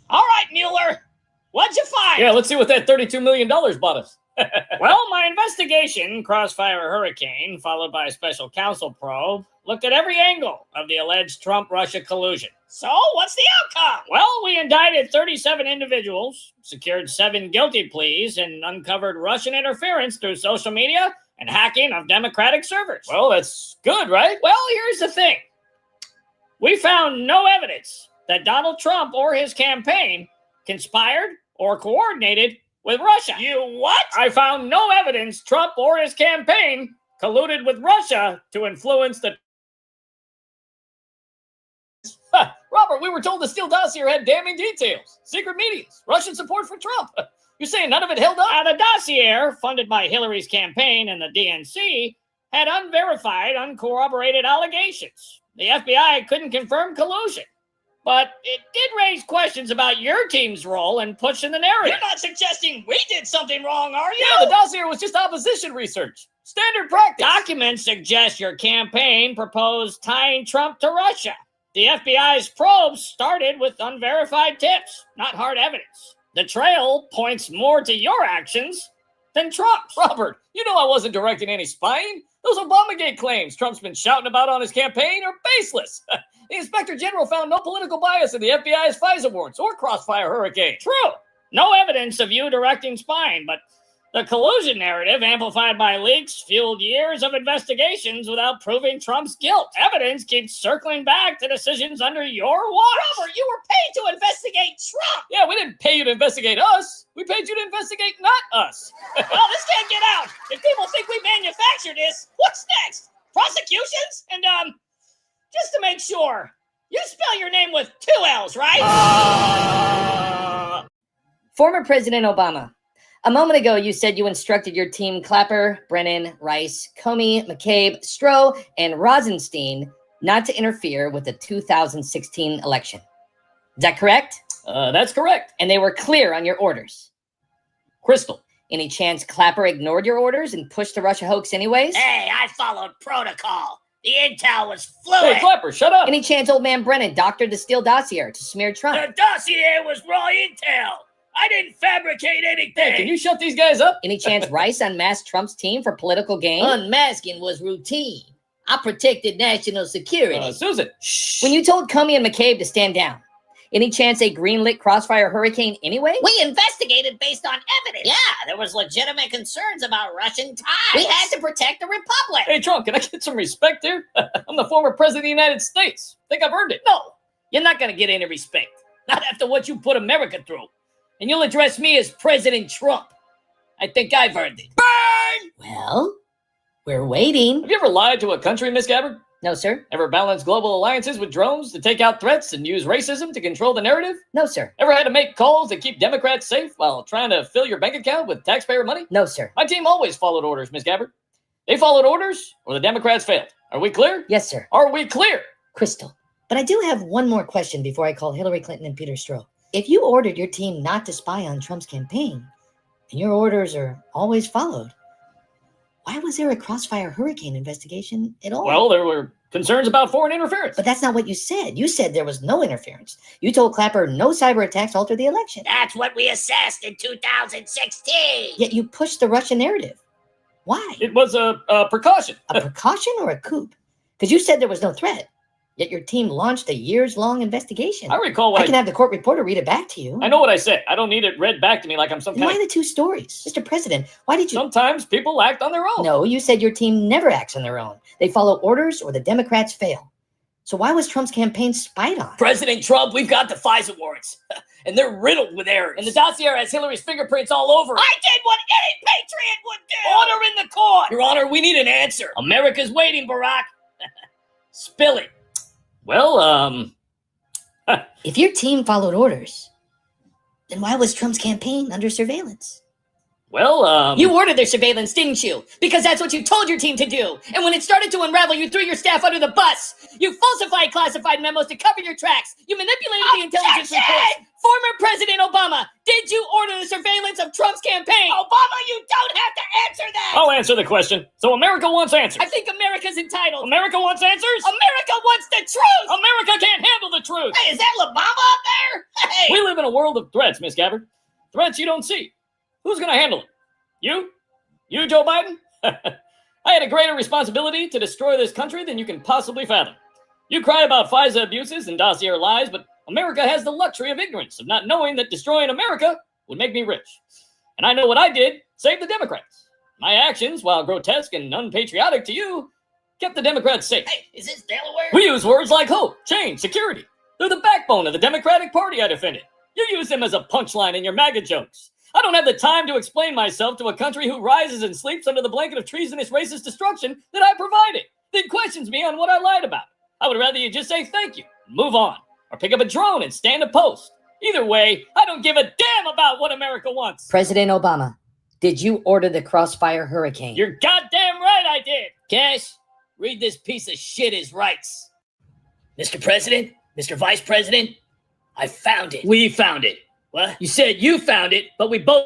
All right, Mueller. What'd you find? Yeah, let's see what that $32 million bought us. Well, my investigation, Crossfire Hurricane, followed by a special counsel probe, looked at every angle of the alleged Trump-Russia collusion. So, what's the outcome? Well, we indicted 37 individuals, secured 7 guilty pleas, and uncovered Russian interference through social media and hacking of Democratic servers. Well, that's good, right? Well, here's the thing. We found no evidence that Donald Trump or his campaign conspired or coordinated with Russia. You what? I found no evidence Trump or his campaign colluded with Russia to influence the... Robert, we were told the Steele dossier had damning details, secret meetings, Russian support for Trump. You're saying none of it held up? The dossier, funded by Hillary's campaign and the DNC, had unverified, uncorroborated allegations. The FBI couldn't confirm collusion. But it did raise questions about your team's role in pushing the narrative. You're not suggesting we did something wrong, are you? Yeah, the dossier was just opposition research. Standard practice. Documents suggest your campaign proposed tying Trump to Russia. The FBI's probe started with unverified tips, not hard evidence. The trail points more to your actions than Trump's. Robert, you know I wasn't directing any spying. Those Obamagate claims Trump's been shouting about on his campaign are baseless. The Inspector General found no political bias in the FBI's FISA warrants or Crossfire Hurricane. True. No evidence of you directing spying, but the collusion narrative, amplified by leaks, fueled years of investigations without proving Trump's guilt. Evidence keeps circling back to decisions under your watch. Robert, you were paid to investigate Trump. Yeah, we didn't pay you to investigate us. We paid you to investigate not us. Well, this can't get out. If people think we manufactured this, what's next? Prosecutions? And, just to make sure, you spell your name with 2 L's, right? Former President Obama. A moment ago, you said you instructed your team Clapper, Brennan, Rice, Comey, McCabe, Stroh, and Rosenstein not to interfere with the 2016 election. Is that correct? That's correct. And they were clear on your orders. Crystal. Any chance Clapper ignored your orders and pushed the Russia hoax anyways? Hey, I followed protocol. The intel was fluid. Hey, Clapper, shut up. Any chance old man Brennan doctored the Steele dossier to smear Trump? The dossier was raw intel. I didn't fabricate anything. Hey, can you shut these guys up? Any chance Rice unmasked Trump's team for political gain? Unmasking was routine. I protected national security. Susan, shh. When you told Comey and McCabe to stand down, any chance they greenlit Crossfire Hurricane anyway? We investigated based on evidence. Yeah, there was legitimate concerns about Russian ties. We had to protect the republic. Hey, Trump, can I get some respect here? I'm the former president of the United States. Think I've earned it. No, you're not going to get any respect. Not after what you put America through. And you'll address me as President Trump. I think I've earned it. Burn! Well, we're waiting. Have you ever lied to a country, Miss Gabbard? No, sir. Ever balanced global alliances with drones to take out threats and use racism to control the narrative? No, sir. Ever had to make calls to keep Democrats safe while trying to fill your bank account with taxpayer money? No, sir. My team always followed orders, Miss Gabbard. They followed orders, or the Democrats failed. Are we clear? Yes, sir. Are we clear? Crystal. But I do have one more question before I call Hillary Clinton and Peter Strzok. If you ordered your team not to spy on Trump's campaign, and your orders are always followed, why was there a Crossfire Hurricane investigation at all? Well, there were concerns about foreign interference. But that's not what you said. You said there was no interference. You told Clapper no cyber attacks altered the election. That's what we assessed in 2016. Yet you pushed the Russian narrative. Why? It was a precaution. A precaution or a coup? Because you said there was no threat. Yet your team launched a years-long investigation. I recall what I can have the court reporter read it back to you. I know what I said. I don't need it read back to me like I'm some Then kind why of... the 2 stories? Mr. President, why did you... Sometimes people act on their own. No, you said your team never acts on their own. They follow orders or the Democrats fail. So why was Trump's campaign spied on? President Trump, we've got the FISA warrants. And they're riddled with errors. And the dossier has Hillary's fingerprints all over it. I did what any patriot would do. Order in the court. Your Honor, we need an answer. America's waiting, Barack. Spill it. Well, If your team followed orders, then why was Trump's campaign under surveillance? You ordered their surveillance, didn't you? Because that's what you told your team to do. And when it started to unravel, you threw your staff under the bus. You falsified classified memos to cover your tracks. You manipulated the intelligence reports. Former President Obama, did you order the surveillance of Trump's campaign? Obama, you don't have to answer that. I'll answer the question. So America wants answers. I think America's entitled. America wants answers? America wants the truth. America can't handle the truth. Hey, is that La Bamba up there? Hey. We live live in a world of threats, Miss Gabbard. Threats you don't see. Who's going to handle it? You? You, Joe Biden? I had a greater responsibility to destroy this country than you can possibly fathom. You cry about FISA abuses and dossier lies, but America has the luxury of ignorance, of not knowing that destroying America would make me rich. And I know what I did saved the Democrats. My actions, while grotesque and unpatriotic to you, kept the Democrats safe. Hey, is this Delaware? We use words like hope, change, security. They're the backbone of the Democratic Party I defended. You use them as a punchline in your MAGA jokes. I don't have the time to explain myself to a country who rises and sleeps under the blanket of treasonous racist destruction that I provided, then questions me on what I lied about. I would rather you just say thank you, move on, or pick up a drone and stand a post. Either way, I don't give a damn about what America wants. President Obama, did you order the Crossfire Hurricane? You're goddamn right I did. Cash, read this piece of shit as rights. Mr. President, Mr. Vice President, I found it. We found it. What? You said you found it, but we both...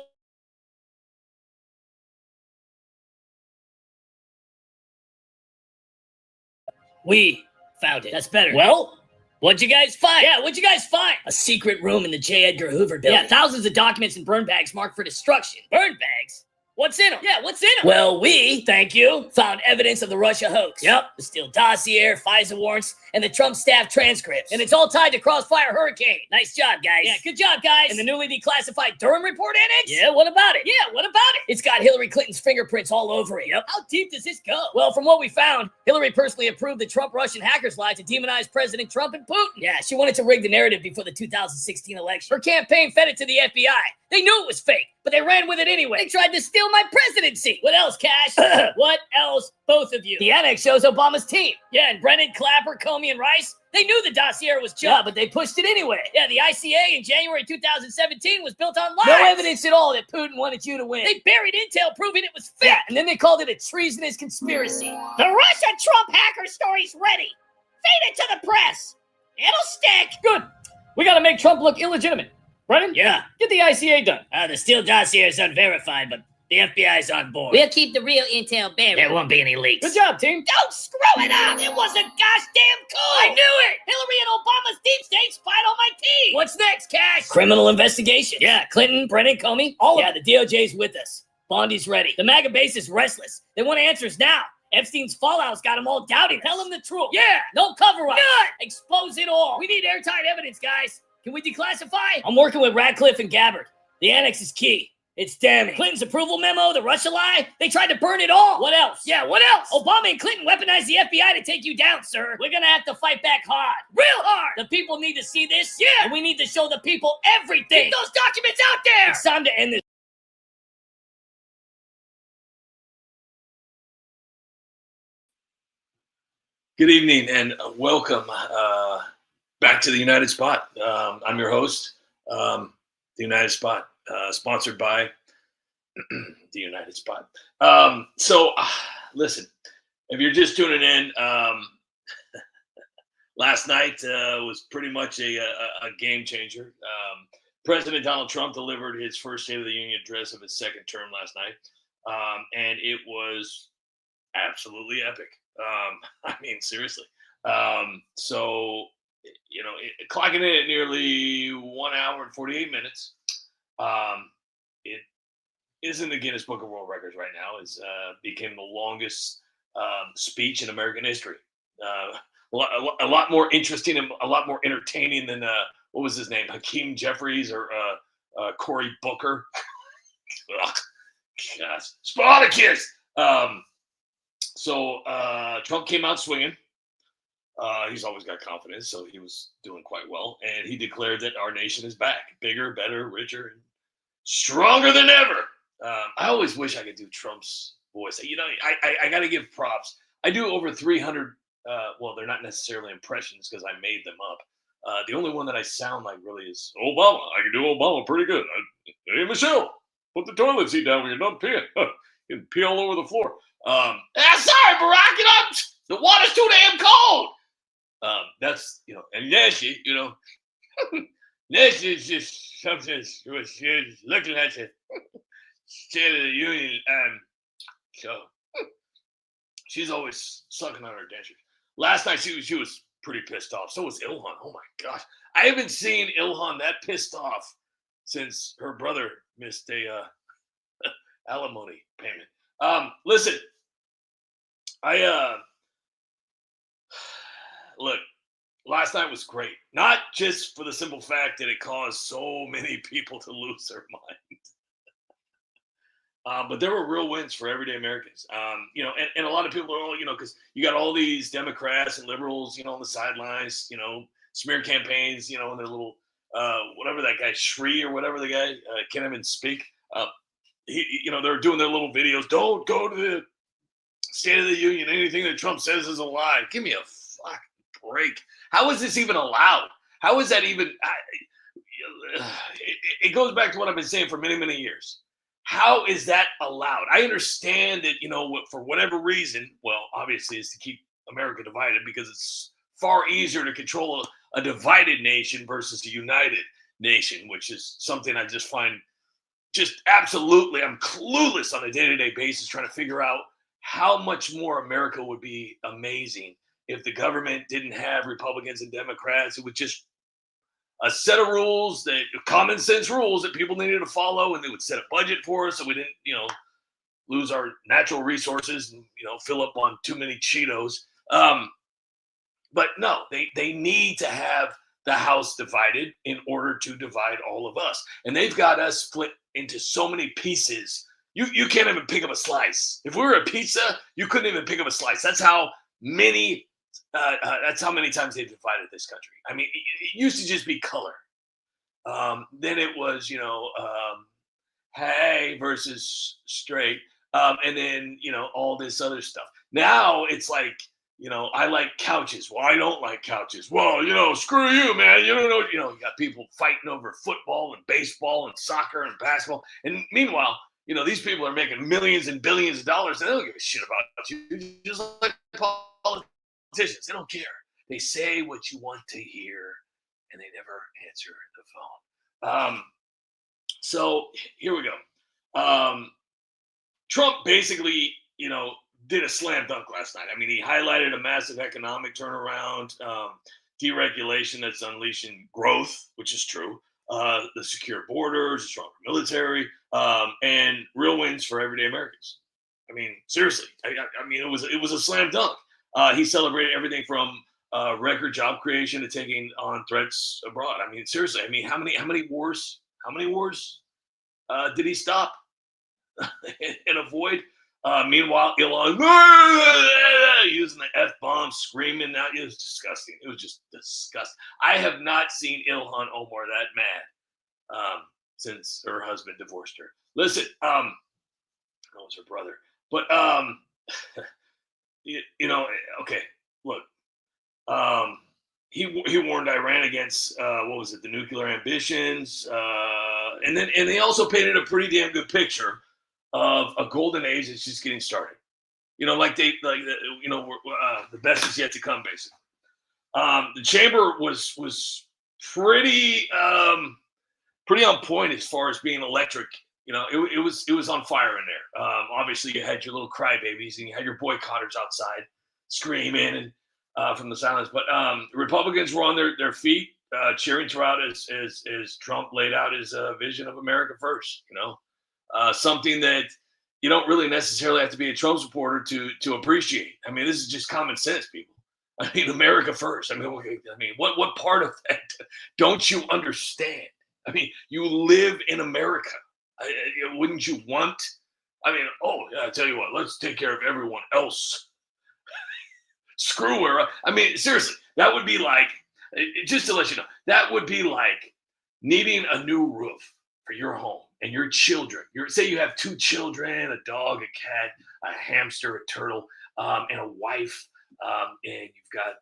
We found it. That's better. Well, what'd you guys find? Yeah, what'd you guys find? A secret room in the J. Edgar Hoover building. Yeah, thousands of documents and burn bags marked for destruction. Burn bags? What's in them? Yeah, what's in them? Well, we, thank you, found evidence of the Russia hoax. Yep. The Steele dossier, FISA warrants, and the Trump staff transcripts. and it's all tied to Crossfire Hurricane. Nice job, guys. Yeah, good job, guys. And the newly declassified Durham report annex? Yeah, what about it? Yeah, what about it? It's got Hillary Clinton's fingerprints all over it. Yep. How deep does this go? Well, from what we found, Hillary personally approved the Trump-Russian hackers lie to demonize President Trump and Putin. Yeah, she wanted to rig the narrative before the 2016 election. Her campaign fed it to the FBI. They knew it was fake, but they ran with it anyway. They tried to steal my presidency. What else, Cash? What else, both of you? The annex shows Obama's team. Yeah, and Brennan, Clapper, Comey, and Rice, they knew the dossier was Yeah, junk. but they pushed it anyway. Yeah, the ICA in January 2017 was built on lies. No evidence at all that Putin wanted you to win. They buried intel proving it was fake. Yeah, and then they called it a treasonous conspiracy. The Russia-Trump hacker story's ready. Feed it to the press. It'll stick. Good. We got to make Trump look illegitimate. Brennan? Yeah, Get the ICA done. the Steele dossier is unverified, but the FBI's on board. We'll keep the real intel buried. There won't be any leaks. Good job, team. Don't screw it up! It wasn't goddamn cool! I knew it! Hillary and Obama's deep state spied on my team! What's next, Cash? Criminal investigation. Yeah, Clinton, Brennan, Comey, all Yeah, of the DOJ's with us. Bondi's ready. The MAGA base is restless. They want answers now. Epstein's fallout's got them all doubting. Tell them the truth. Yeah, no cover up. None. Expose it all. We need airtight evidence, guys. Can we declassify? I'm working with Radcliffe and Gabbard. The annex is key. It's damning. Clinton's approval memo, the Russia lie, they tried to burn it all. What else? Yeah, what else? Obama and Clinton weaponized the FBI to take you down, sir. We're gonna have to fight back hard. Real hard. The people need to see this. Yeah. And we need to show the people everything. Keep those documents out there! It's time to end this. Good evening and welcome back to the United Spot. I'm your host, the United Spot, sponsored by the United Spot. Listen, if you're just tuning in, last night was pretty much a game changer. President Donald Trump delivered his first State of the Union address of his second term last night, and it was absolutely epic. I mean, seriously. Clocking in at nearly 1 hour and 48 minutes. It is in the Guinness Book of World Records right now. It's became the longest speech in American history. A lot more interesting and a lot more entertaining than what was his name, Hakeem Jeffries or Cory Booker. Gosh, Spartacus. So Trump came out swinging. He's always got confidence, so he was doing quite well. And he declared that our nation is back, bigger, better, richer, and stronger than ever. I always wish I could do Trump's voice. You know, I got to give props. I do over 300. Well, they're not necessarily impressions because I made them up. The only one that I sound like really is Obama. I can do Obama pretty good. Hey, Michelle, put the toilet seat down when you're done peeing. You can pee all over the floor. Sorry, Barack, the water's too damn cold. That's, and Nancy, Nancy is just something, she's looking at the State of the Union, so she's always sucking on her dentures. Last night she was pretty pissed off. So was Ilhan. Oh my gosh, I haven't seen Ilhan that pissed off since her brother missed a alimony payment. Listen, I look. Last night was great, not just for the simple fact that it caused so many people to lose their mind, but there were real wins for everyday Americans. And a lot of people are, because you got all these Democrats and liberals, on the sidelines, smear campaigns, and their little, whatever that guy, Shree or whatever the guy, can't even speak. They're doing their little videos. Don't go to the State of the Union. Anything that Trump says is a lie. Give me a fucking break. How is this even allowed? How is that even? It goes back to what I've been saying for many, many years. How is that allowed? I understand that, for whatever reason, well, obviously is to keep America divided because it's far easier to control a divided nation versus a united nation, which is something I just find just absolutely, I'm clueless on a day-to-day basis trying to figure out how much more America would be amazing if the government didn't have Republicans and Democrats. It was just a set of rules, that common sense rules that people needed to follow, and they would set a budget for us so we didn't, lose our natural resources and, fill up on too many Cheetos. But no, they need to have the House divided in order to divide all of us. And they've got us split into so many pieces. You can't even pick up a slice. If we were a pizza, you couldn't even pick up a slice. That's how many times they've divided this country. I mean, it used to just be color. Then it was, hey versus straight. And then, all this other stuff. Now it's like, I like couches. Well, I don't like couches. Well, screw you, man. You don't know, you got people fighting over football and baseball and soccer and basketball. And meanwhile, these people are making millions and billions of dollars and they don't give a shit about you. Just like politicians, they don't care. They say what you want to hear and they never answer the phone. So here we go. Trump basically, did a slam dunk last night. I mean, he highlighted a massive economic turnaround, deregulation that's unleashing growth, which is true, the secure borders, a stronger military, and real wins for everyday Americans. I mean, seriously, I mean, it was a slam dunk. He celebrated everything from record job creation to taking on threats abroad. I mean, seriously, I mean, how many wars did he stop and avoid? Meanwhile, Elon using the F-bomb, screaming out. It was disgusting. It was just disgusting. I have not seen Ilhan Omar that mad since her husband divorced her. Listen, that was her brother. But, okay, look. He warned Iran against, the nuclear ambitions. And they also painted a pretty damn good picture of a golden age that's just getting started. The best is yet to come, basically. The chamber was pretty on point as far as being electric. It was on fire in there. Obviously, you had your little crybabies and you had your boycotters outside screaming and from the silence. But Republicans were on their feet, cheering throughout as Trump laid out his vision of America first. Something that you don't really necessarily have to be a Trump supporter to appreciate. I mean, this is just common sense, people. I mean, America first. I mean, what part of that don't you understand? I mean, you live in America. Wouldn't you want? I mean, I tell you what, let's take care of everyone else. Screw her. I mean, seriously, that would be like, just to let you know, that would be like needing a new roof for your home and your children. Say you have 2 children, a dog, a cat, a hamster, a turtle, and a wife, and you've got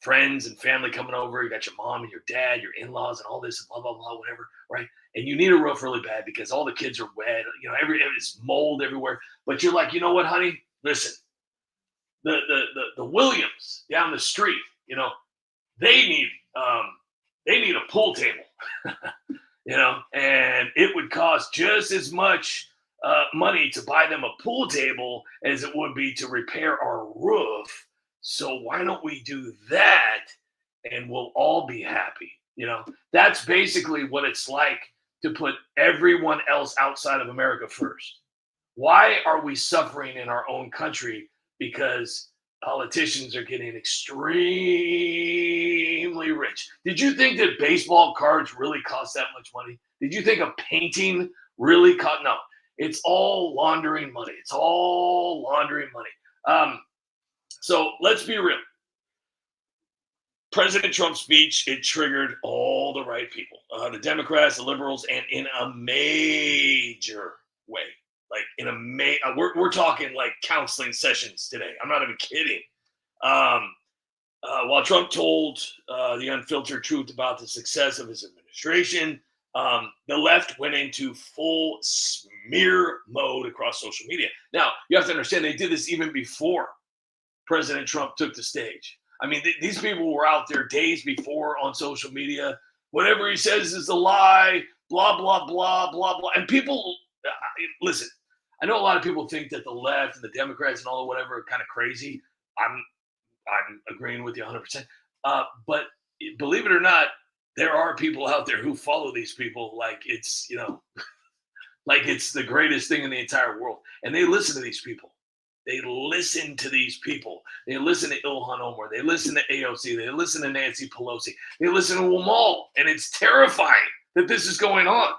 friends and family coming over. You got your mom and your dad, your in-laws, and all this, and blah blah blah, whatever, right? And you need a roof really bad because all the kids are wet. It's mold everywhere. But you're like, you know what, honey? Listen, the Williams down the street, they need a pool table. And it would cost just as much money to buy them a pool table as it would be to repair our roof So why don't we do that and we'll all be happy? That's basically what it's like to put everyone else outside of America first. Why are we suffering in our own country? Because politicians are getting extremely rich. Did you think that baseball cards really cost that much money? Did you think a painting really cost? No, it's all laundering money. It's all laundering money. So let's be real. President Trump's speech, it triggered all the right people, the Democrats, the liberals, and in a major way. Like we're talking like counseling sessions today. I'm not even kidding. While Trump told the unfiltered truth about the success of his administration, the left went into full smear mode across social media. Now, you have to understand they did this even before President Trump took the stage. I mean, these people were out there days before on social media. Whatever he says is a lie, blah, blah, blah, blah, blah. And people, listen, I know a lot of people think that the left and the Democrats and all the whatever are kind of crazy. I'm agreeing with you 100%. But believe it or not, there are people out there who follow these people like it's, like it's the greatest thing in the entire world. And they listen to these people. They listen to these people. They listen to Ilhan Omar. They listen to AOC. They listen to Nancy Pelosi. They listen to them all. And it's terrifying that this is going on.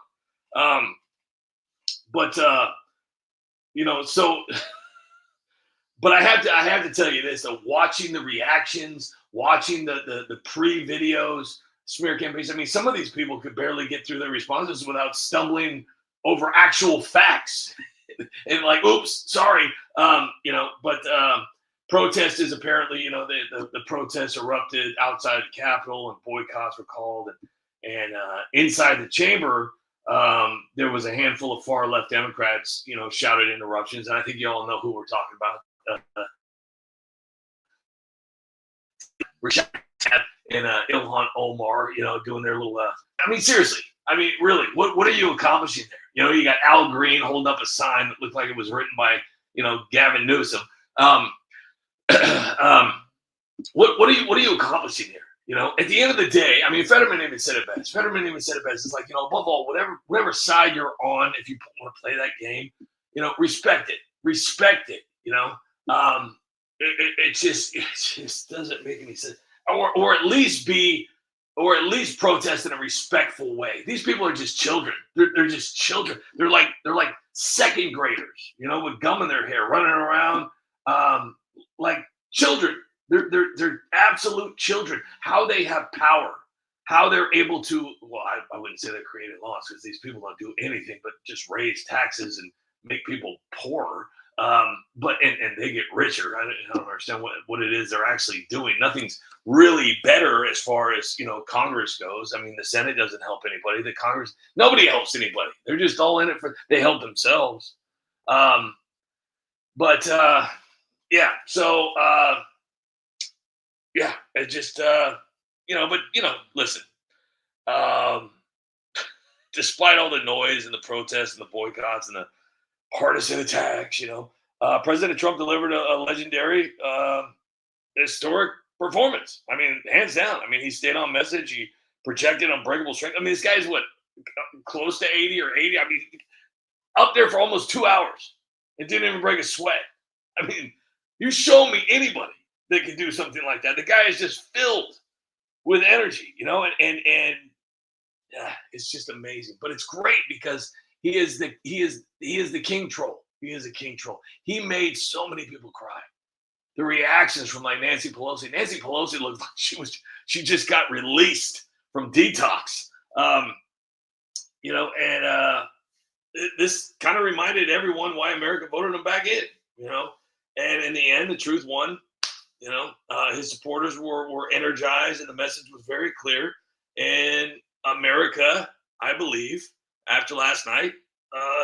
But I have to tell you this, watching the reactions, watching the pre-videos, smear campaigns. I mean, some of these people could barely get through their responses without stumbling over actual facts. And like, oops, sorry, but protest is apparently, the protests erupted outside the Capitol and boycotts were called. And inside the chamber, there was a handful of far left Democrats, shouted interruptions. And I think you all know who we're talking about. Rashad and Ilhan Omar, doing their little, I mean, seriously. I mean, really, what are you accomplishing there? You got Al Green holding up a sign that looked like it was written by, Gavin Newsom. What are you accomplishing here? At the end of the day, I mean, Fetterman even said it best. It's like, above all, whatever side you're on, if you want to play that game, respect it. It just doesn't make any sense. Or at least protest in a respectful way. These people are just children. They're just children. They're like second graders, with gum in their hair, running around like children. They're absolute children. How they have power, how they're able to. Well, I wouldn't say they're creating laws because these people don't do anything but just raise taxes and make people poorer. But they get richer. I don't understand what it is they're actually doing. Nothing's really better as far as Congress goes. I mean, the Senate doesn't help anybody. The Congress, nobody helps anybody. They're just all in it they help themselves. Yeah. So yeah, it just but listen. Despite all the noise and the protests and the boycotts and the partisan attacks, President Trump delivered a legendary, historic performance. I mean, hands down. I mean, he stayed on message. He projected unbreakable strength. I mean, this guy's close to 80 or 80. I mean, up there for almost 2 hours and didn't even break a sweat. I mean, you show me anybody that can do something like that. The guy is just filled with energy, and it's just amazing. But it's great because he is the king troll. He is a king troll. He made so many people cry. The reactions from like Nancy Pelosi. Nancy Pelosi looked like she just got released from detox. This kind of reminded everyone why America voted him back in. And in the end, the truth won. His supporters were energized, and the message was very clear. And America, I believe, after last night,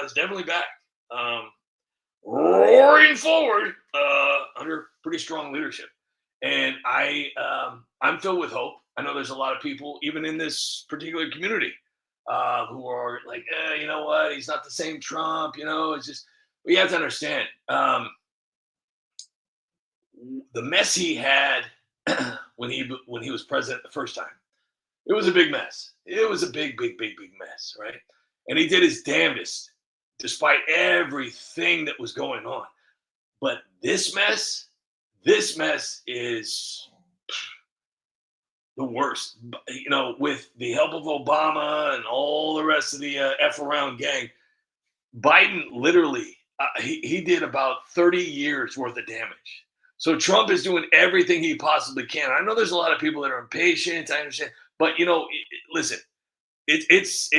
is definitely back. Roaring forward under pretty strong leadership. And I'm filled with hope. I know there's a lot of people, even in this particular community, who are like, you know what? He's not the same Trump. It's just, we have to understand. the mess he had when he was president the first time, it was a big mess. It was a big mess, right? And he did his damnedest despite everything that was going on. But this mess is the worst. You know, with the help of Obama and all the rest of the F around gang, Biden literally, he did about 30 years worth of damage. So Trump is doing everything he possibly can. I know there's a lot of people that are impatient. I understand, but you know, listen, it's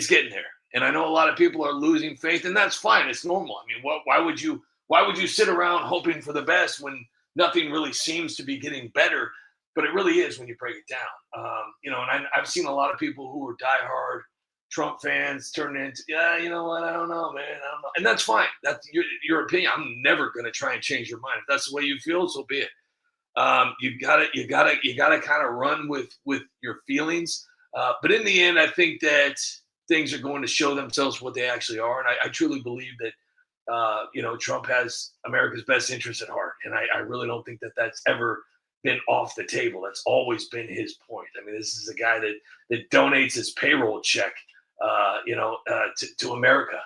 getting there, and I know a lot of people are losing faith, and that's fine. It's normal. I mean, why would you sit around hoping for the best when nothing really seems to be getting better? But it really is when you break it down. You know, and I've seen a lot of people who are diehard Trump fans turn into, yeah, you know what? I don't know, man. I don't know. And that's fine. That's your opinion. I'm never going to try and change your mind. If that's the way you feel, so be it. You gotta kind of run with your feelings. But in the end, I think that things are going to show themselves what they actually are. And I truly believe that, you know, Trump has America's best interest at heart. And I really don't think that that's ever been off the table. That's always been his point. I mean, this is a guy that donates his payroll check, you know, to America,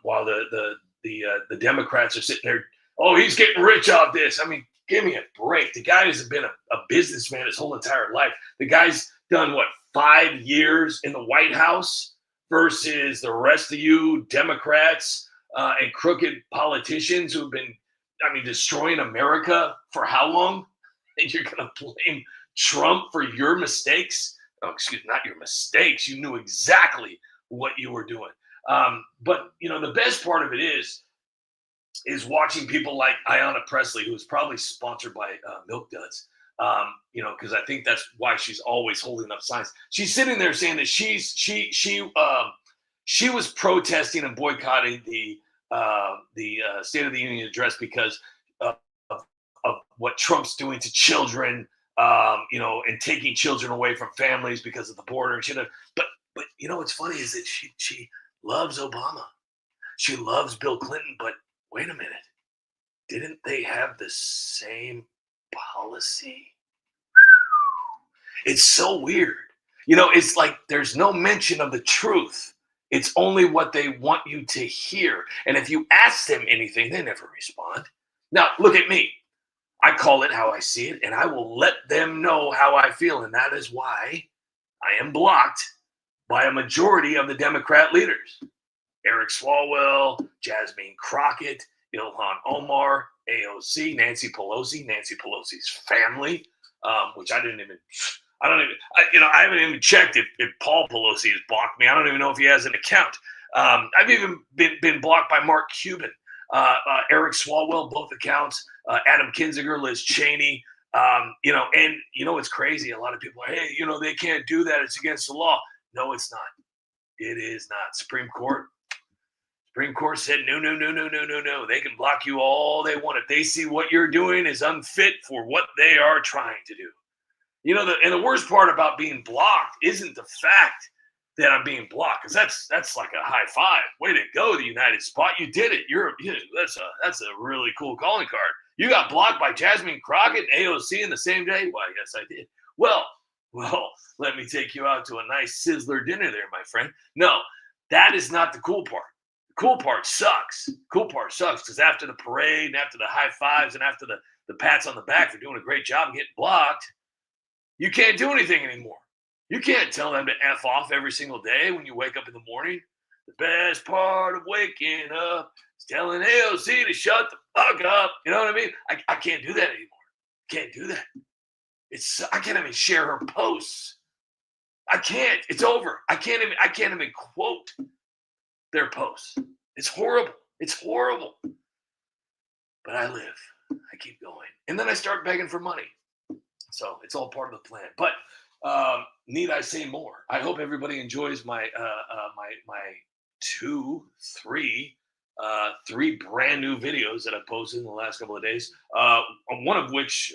while the Democrats are sitting there. Oh, he's getting rich off this. I mean, give me a break. The guy has been a businessman his whole entire life. The guy's done what, 5 years in the White House versus the rest of you Democrats and crooked politicians who've been, I mean, destroying America for how long? And you're going to blame Trump for your mistakes? Oh, excuse me, not your mistakes. You knew exactly what you were doing. But, you know, the best part of it is watching people like Ayanna Pressley, who is probably sponsored by Milk Duds, you know, because I think that's why she's always holding up signs. She's sitting there saying that she was protesting and boycotting the State of the Union address because of what Trump's doing to children, you know, and taking children away from families because of the border. And but you know what's funny is that she loves Obama. She loves Bill Clinton, but wait a minute. Didn't they have the same policy? It's so weird. You know, it's like there's no mention of the truth. It's only what they want you to hear. And if you ask them anything, they never respond. Now, look at me. I call it how I see it, and I will let them know how I feel. And that is why I am blocked by a majority of the Democrat leaders. Eric Swalwell, Jasmine Crockett, Ilhan Omar, AOC, Nancy Pelosi's family, which I haven't even checked if Paul Pelosi has blocked me. I don't even know if he has an account. I've even been blocked by Mark Cuban, Eric Swalwell, both accounts, Adam Kinzinger, Liz Cheney, you know, and you know, it's crazy. A lot of people are, hey, you know, they can't do that. It's against the law. No, it's not. It is not. Supreme Court said, no. They can block you all they want. If they see what you're doing is unfit for what they are trying to do. You know, and the worst part about being blocked isn't the fact that I'm being blocked, because that's like a high five. Way to go, the United Spot. You did it. That's a really cool calling card. You got blocked by Jasmine Crockett and AOC in the same day? Well, yes, I did. Well, let me take you out to a nice Sizzler dinner there, my friend. No, that is not the cool part. The cool part sucks. Because after the parade and after the high fives and after the pats on the back for doing a great job and getting blocked, you can't do anything anymore. You can't tell them to F off every single day when you wake up in the morning. The best part of waking up is telling AOC to shut the fuck up. You know what I mean? I can't do that anymore. Can't do that. I can't even share her posts. I can't. It's over. I can't even quote their posts. It's horrible. But I live. I keep going. And then I start begging for money. So it's all part of the plan. But need I say more? I hope everybody enjoys my three brand new videos that I posted in the last couple of days. One of which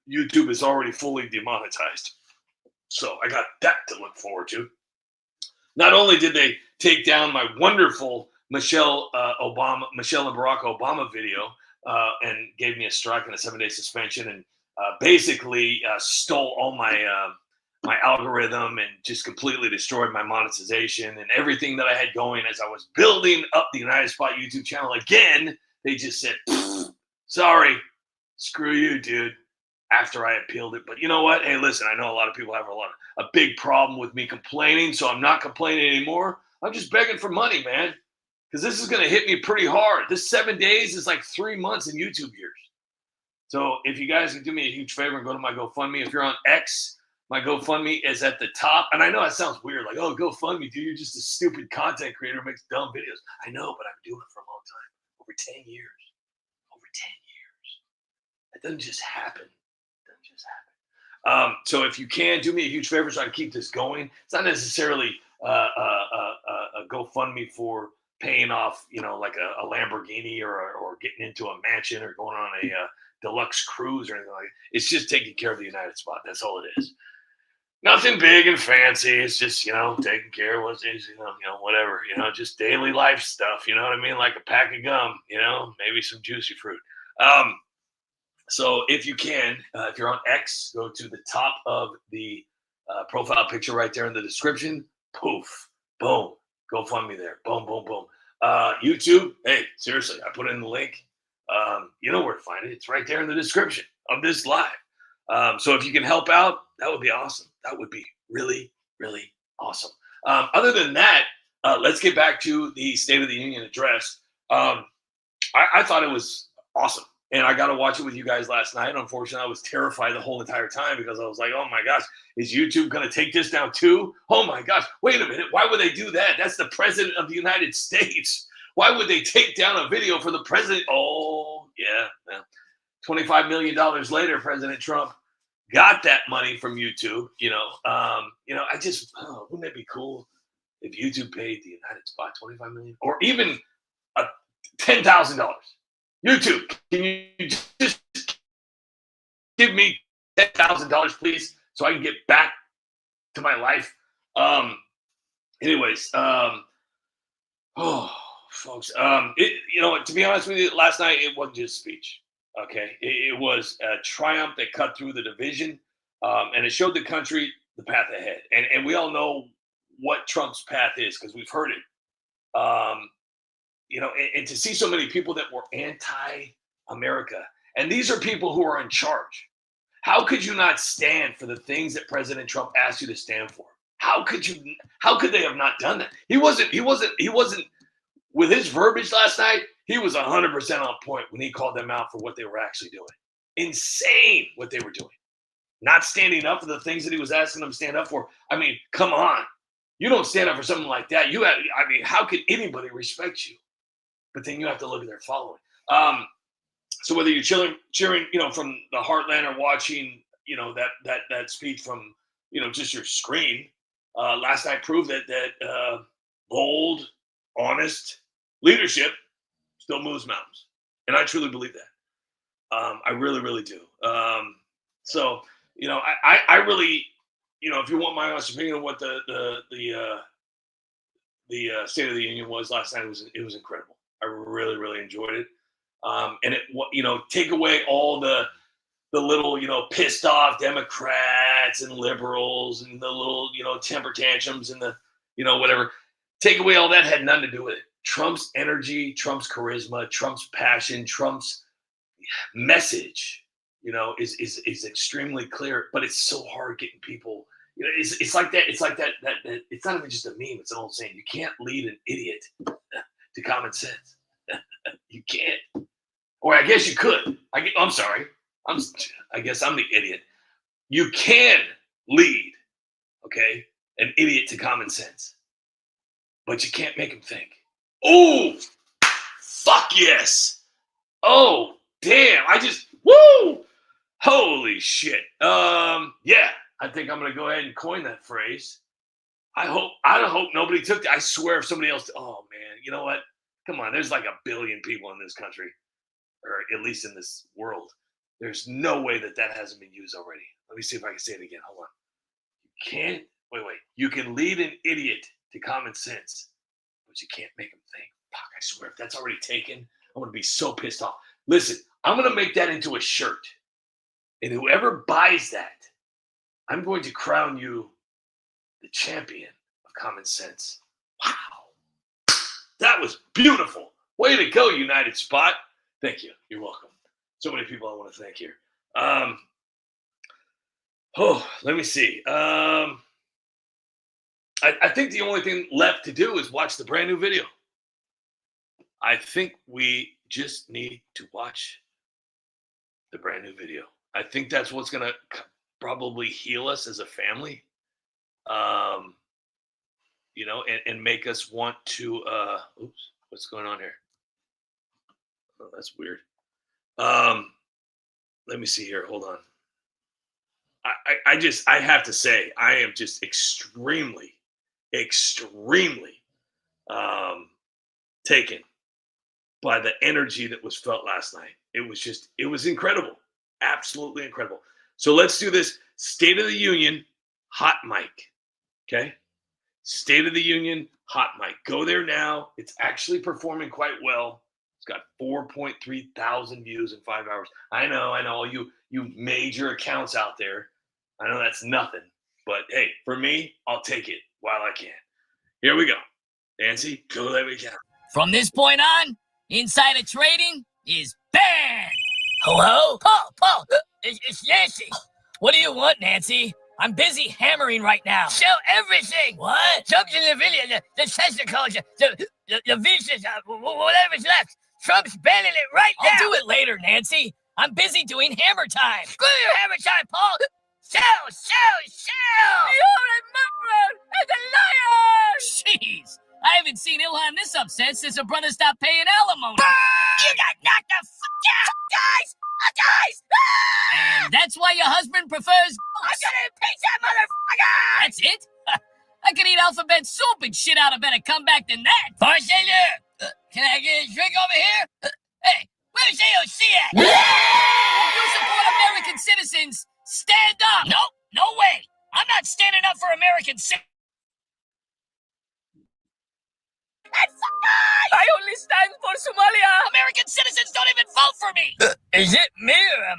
YouTube is already fully demonetized. So I got that to look forward to. Not only did they take down my wonderful Michelle and Barack Obama video, and gave me a strike and a 7-day suspension, and basically stole all my my algorithm and just completely destroyed my monetization and everything that I had going as I was building up the United Spot YouTube channel again. They just said, sorry, screw you, dude, after I appealed it. But you know what? Hey, listen, I know a lot of people have a big problem with me complaining, so I'm not complaining anymore. I'm just begging for money, man, because this is going to hit me pretty hard. This 7 days is like 3 months in YouTube years. So if you guys can do me a huge favor and go to my GoFundMe, if you're on X, my GoFundMe is at the top. And I know that sounds weird, like, oh, GoFundMe, dude, you're just a stupid content creator who makes dumb videos. I know, but I've been doing it for a long time, over 10 years. Over 10 years. It doesn't just happen. It doesn't just happen. So if you can, do me a huge favor so I can keep this going. It's not necessarily a GoFundMe for paying off, you know, like a Lamborghini or getting into a mansion or going on a deluxe cruise or anything like that. It's just taking care of the United Spot. That's all it is. Nothing big and fancy. It's just, you know, taking care of what's, you know, whatever, you know, just daily life stuff. You know what I mean? Like a pack of gum, you know, maybe some juicy fruit. So if you can, if you're on X, go to the top of the profile picture right there in the description. Poof, boom, go fund me there. Boom, boom, boom. YouTube, hey, seriously, I put in the link. You know where to find it. It's right there in the description of this live. So if you can help out, that would be awesome. That would be really, really awesome. Other than that, let's get back to the State of the Union address. I thought it was awesome. And I got to watch it with you guys last night. Unfortunately, I was terrified the whole entire time because I was like, oh my gosh, is YouTube going to take this down too? Oh my gosh, wait a minute. Why would they do that? That's the president of the United States. Why would they take down a video for the president? Oh, yeah. $25 million later, President Trump got that money from YouTube. I just, wouldn't it be cool if YouTube paid the United Spot $25 million or even $10,000? YouTube, can you just give me $10,000, please, so I can get back to my life? Folks, to be honest with you, last night it wasn't just speech. Okay, it was a triumph that cut through the division, and it showed the country the path ahead. And we all know what Trump's path is because we've heard it. And to see so many people that were anti-America, and these are people who are in charge. How could you not stand for the things that President Trump asked you to stand for? How could they have not done that? He wasn't with his verbiage last night. He was 100% on point when he called them out for what they were actually doing. Insane what they were doing. Not standing up for the things that he was asking them to stand up for. I mean, come on. You don't stand up for something like that. How could anybody respect you? But then you have to look at their following. So whether you're cheering, from the heartland or watching, that speech from, just your screen, last night proved that bold, honest leadership still moves mountains, and I truly believe that. I really, really do. I really, if you want my honest opinion of what the State of the Union was last night, it was incredible. I really, really enjoyed it. And it, take away all the little, pissed off Democrats and liberals and the little, temper tantrums and the, whatever. Take away all that, had nothing to do with it. Trump's energy, Trump's charisma, Trump's passion, Trump's message, is extremely clear. But it's so hard getting people. It's like that. It's like that. It's not even just a meme. It's an old saying. You can't lead an idiot to common sense. You can't. Or I guess you could. I'm sorry. I guess I'm the idiot. You can lead, okay, an idiot to common sense, but you can't make him think. Oh, fuck yes. Oh, damn. Woo. Holy shit. Yeah, I think I'm going to go ahead and coin that phrase. I hope nobody took it. I swear if somebody else, oh man, you know what? Come on, there's like 1 billion people in this country, or at least in this world. There's no way that hasn't been used already. Let me see if I can say it again. Hold on. You can't, wait. You can lead an idiot to common sense, but you can't make him think. Fuck, I swear, if that's already taken, I'm going to be so pissed off. Listen, I'm going to make that into a shirt. And whoever buys that, I'm going to crown you the champion of common sense. Wow. That was beautiful. Way to go, United Spot. Thank you. You're welcome. So many people I want to thank here. Let me see. I think the only thing left to do is watch the brand new video. I think we just need to watch the brand new video. I think that's what's going to probably heal us as a family. And make us want to, oops, what's going on here? Oh, that's weird. Let me see here. Hold on. I have to say, I am just extremely taken by the energy that was felt last night. It was incredible. Absolutely incredible. So let's do this State of the Union hot mic. Okay. State of the Union hot mic. Go there now. It's actually performing quite well. It's got 4.3 thousand views in 5 hours. I know all you major accounts out there. I know that's nothing, but hey, for me, I'll take it while I can. Here we go. Nancy, go let me count. From this point on, insider trading is banned. Hello? Paul, it's Nancy. What do you want, Nancy? I'm busy hammering right now. Show everything. What? Jump in the video, the testicles, the vicious, whatever's left. Trump's banning it right now. I'll do it later, Nancy. I'm busy doing hammer time. Screw your hammer time, Paul. Show! You remember the liar! Jeez, I haven't seen Ilhan this upset since her brother stopped paying alimony. You got knocked the fuck out, guys! And that's why your husband prefers. I'm gonna impeach that motherfucker! That's it? I could eat alphabet soup and shit out a better comeback than that. Bartender, can I get a drink over here? Hey, where's AOC at? If you support American citizens, stand up! Nope, no way! I'm not standing up for American citizens! I only stand for Somalia! American citizens don't even vote for me! Is it me or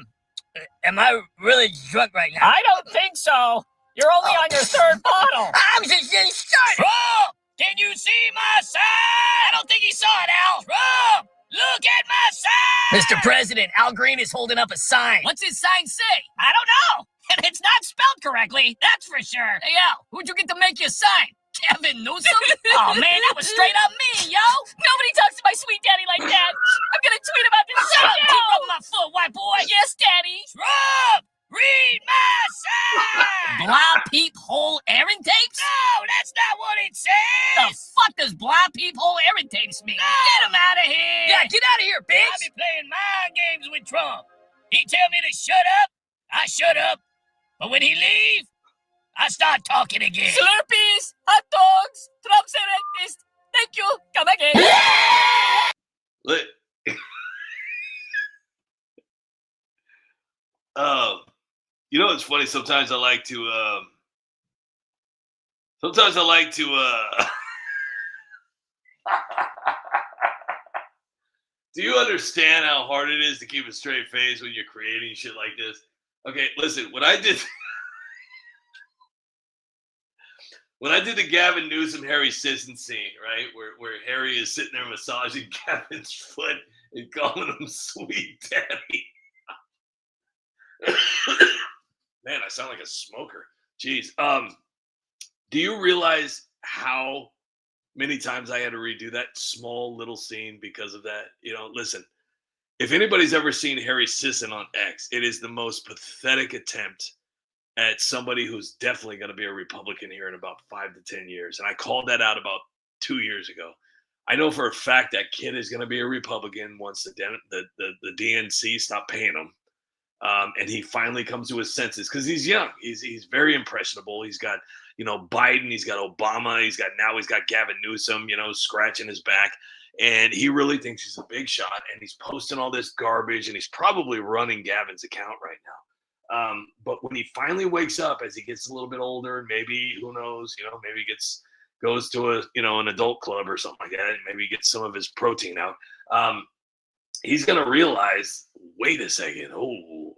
am I really drunk right now? I don't think so. You're only on your third bottle. I'm just getting started! Trump! Can you see my sign? I don't think he saw it, Al! Trump! Look at my sign! Mr. President, Al Green is holding up a sign. What's his sign say? I don't know. And it's not spelled correctly, that's for sure. Hey, Al, who'd you get to make your sign? Kevin Newsom? Oh, man, that was straight up me, yo! Nobody talks to my sweet daddy like that. I'm gonna tweet about this shit now. Keep rubbing my foot, white boy. Yes, daddy. Trump! Read my sign! Blah peephole Aaron tapes? No, that's not what it says! The fuck does blah peephole Aaron tapes mean? No. Get him out of here! Yeah, get out of here, bitch! I be playing mind games with Trump. He tell me to shut up, I shut up. But when he leave, I start talking again. Slurpees, hot dogs, Trump's a racist. Thank you, come again. You know, it's funny. Sometimes I like to. Do you understand how hard it is to keep a straight face when you're creating shit like this? Okay, listen. When I did the Gavin Newsom Harry Sisson scene, right, where Harry is sitting there massaging Gavin's foot and calling him sweet daddy. Man, I sound like a smoker. Jeez. Do you realize how many times I had to redo that small little scene because of that? You know, listen, if anybody's ever seen Harry Sisson on X, it is the most pathetic attempt at somebody who's definitely going to be a Republican here in about 5 to 10 years. And I called that out about 2 years ago. I know for a fact that kid is going to be a Republican once the DNC stop paying him. And he finally comes to his senses because he's young. He's very impressionable. He's got, Biden. He's got Obama. He's got Gavin Newsom, scratching his back. And he really thinks he's a big shot. And he's posting all this garbage. And he's probably running Gavin's account right now. But when he finally wakes up as he gets a little bit older, maybe, who knows, maybe goes to an adult club or something like that. And maybe gets some of his protein out. he's going to realize, wait a second, oh,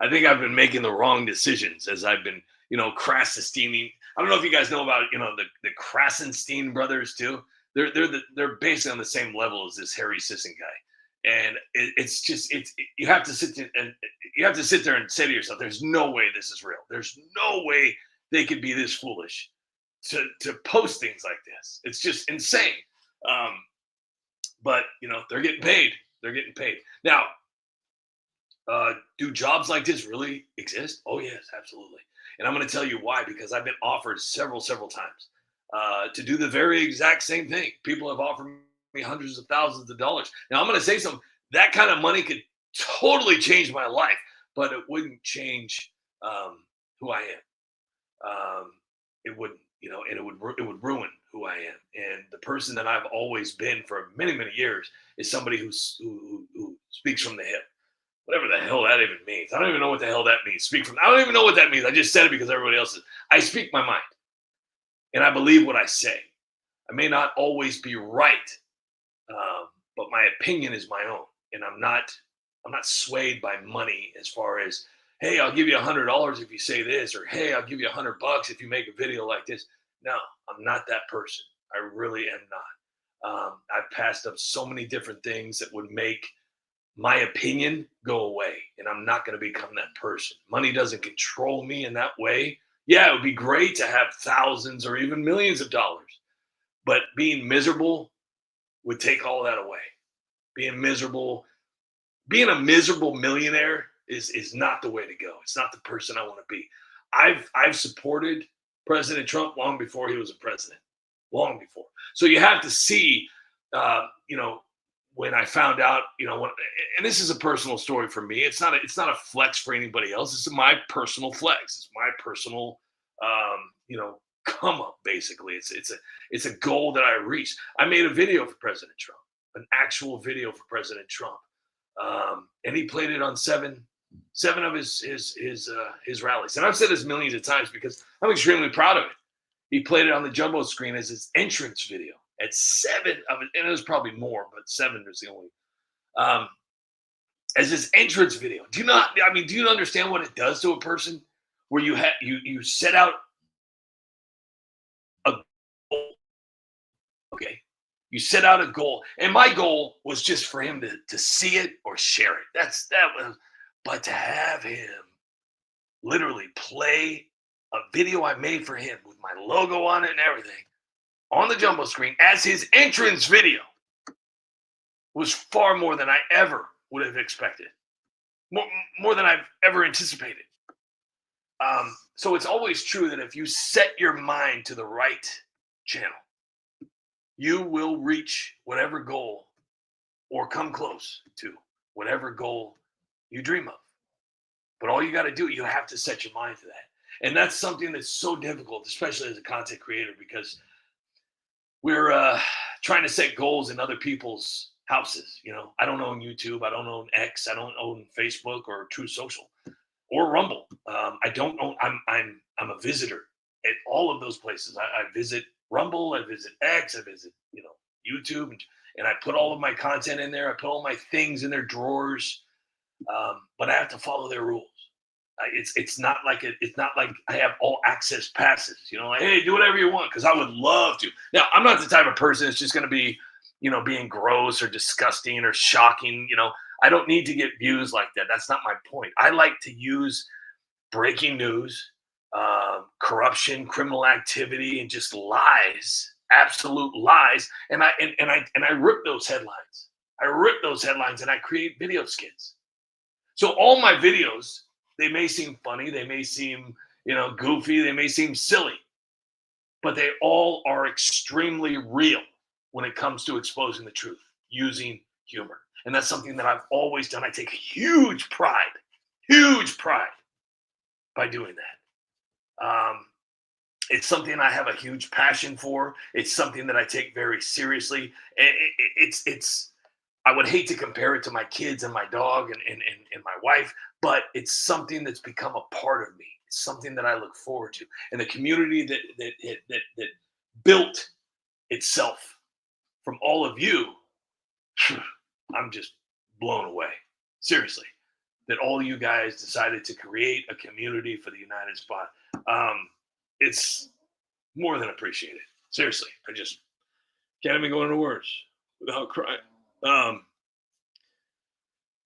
I think I've been making the wrong decisions as I've been, Krasensteining. I don't know if you guys know about, the Krasenstein brothers too. They're basically on the same level as this Harry Sisson guy, and you have to sit there and say to yourself, "There's no way this is real. There's no way they could be this foolish to post things like this. It's just insane." But they're getting paid. They're getting paid now. Do jobs like this really exist? Oh yes, absolutely. And I'm going to tell you why, because I've been offered several times to do the very exact same thing. People have offered me hundreds of thousands of dollars. Now I'm going to say something. That kind of money could totally change my life, but it wouldn't change who I am. It wouldn't, and it would ruin who I am. And the person that I've always been for many years is somebody who speaks from the hip. Whatever the hell that even means. I don't even know what the hell that means. I don't even know what that means. I just said it because everybody else is. I speak my mind. And I believe what I say. I may not always be right, but my opinion is my own. And I'm not swayed by money as far as, hey, I'll give you $100 if you say this, or hey, I'll give you $100 if you make a video like this. No, I'm not that person. I really am not. I've passed up so many different things that would make my opinion go away, and I'm not going to become that person. Money doesn't control me in that way. Yeah, it would be great to have thousands or even millions of dollars, but being miserable would take all that away. Being a miserable millionaire is not the way to go. It's not the person I want to be. I've supported President Trump long before he was a president, long before. So you have to see, when I found out, and this is a personal story for me. It's not a flex for anybody else. This is my personal flex. It's my personal, come up. Basically, it's a goal that I reached. I made a video for President Trump, an actual video for President Trump, and he played it on seven of his rallies. And I've said this millions of times because I'm extremely proud of it. He played it on the jumbo screen as his entrance video. At 7 of it, and it was probably more, but 7 was the only. As his entrance video. Do you understand what it does to a person where you set out a goal? Okay, you set out a goal, and my goal was just for him to see it or share it. But to have him literally play a video I made for him with my logo on it and everything on the jumbo screen as his entrance video was far more than I ever would have expected. More than I've ever anticipated. So it's always true that if you set your mind to the right channel, you will reach whatever goal or come close to whatever goal you dream of. But all you got to do, you have to set your mind to that. And that's something that's so difficult, especially as a content creator, because we're trying to set goals in other people's houses. I don't own YouTube. I don't own X. I don't own Facebook or True Social or Rumble. I don't own. I'm a visitor at all of those places. I visit Rumble. I visit X. I visit YouTube, and I put all of my content in there. I put all my things in their drawers, but I have to follow their rules. It's not like I have all access passes. Like, hey, do whatever you want, because I would love to. Now, I'm not the type of person that's just going to be, being gross or disgusting or shocking. I don't need to get views like that. That's not my point. I like to use breaking news, corruption, criminal activity, and just lies, absolute lies. And I rip those headlines. And I create video skits. So all my videos, they may seem funny, they may seem, goofy, they may seem silly, but they all are extremely real when it comes to exposing the truth using humor. And that's something that I've always done. I take huge pride by doing that. It's something I have a huge passion for. It's something that I take very seriously. I would hate to compare it to my kids and my dog and my wife, but it's something that's become a part of me. It's something that I look forward to. And the community that built itself from all of you, I'm just blown away. Seriously, that all you guys decided to create a community for the United Spot. It's more than appreciated. Seriously, I just can't even go into words without crying.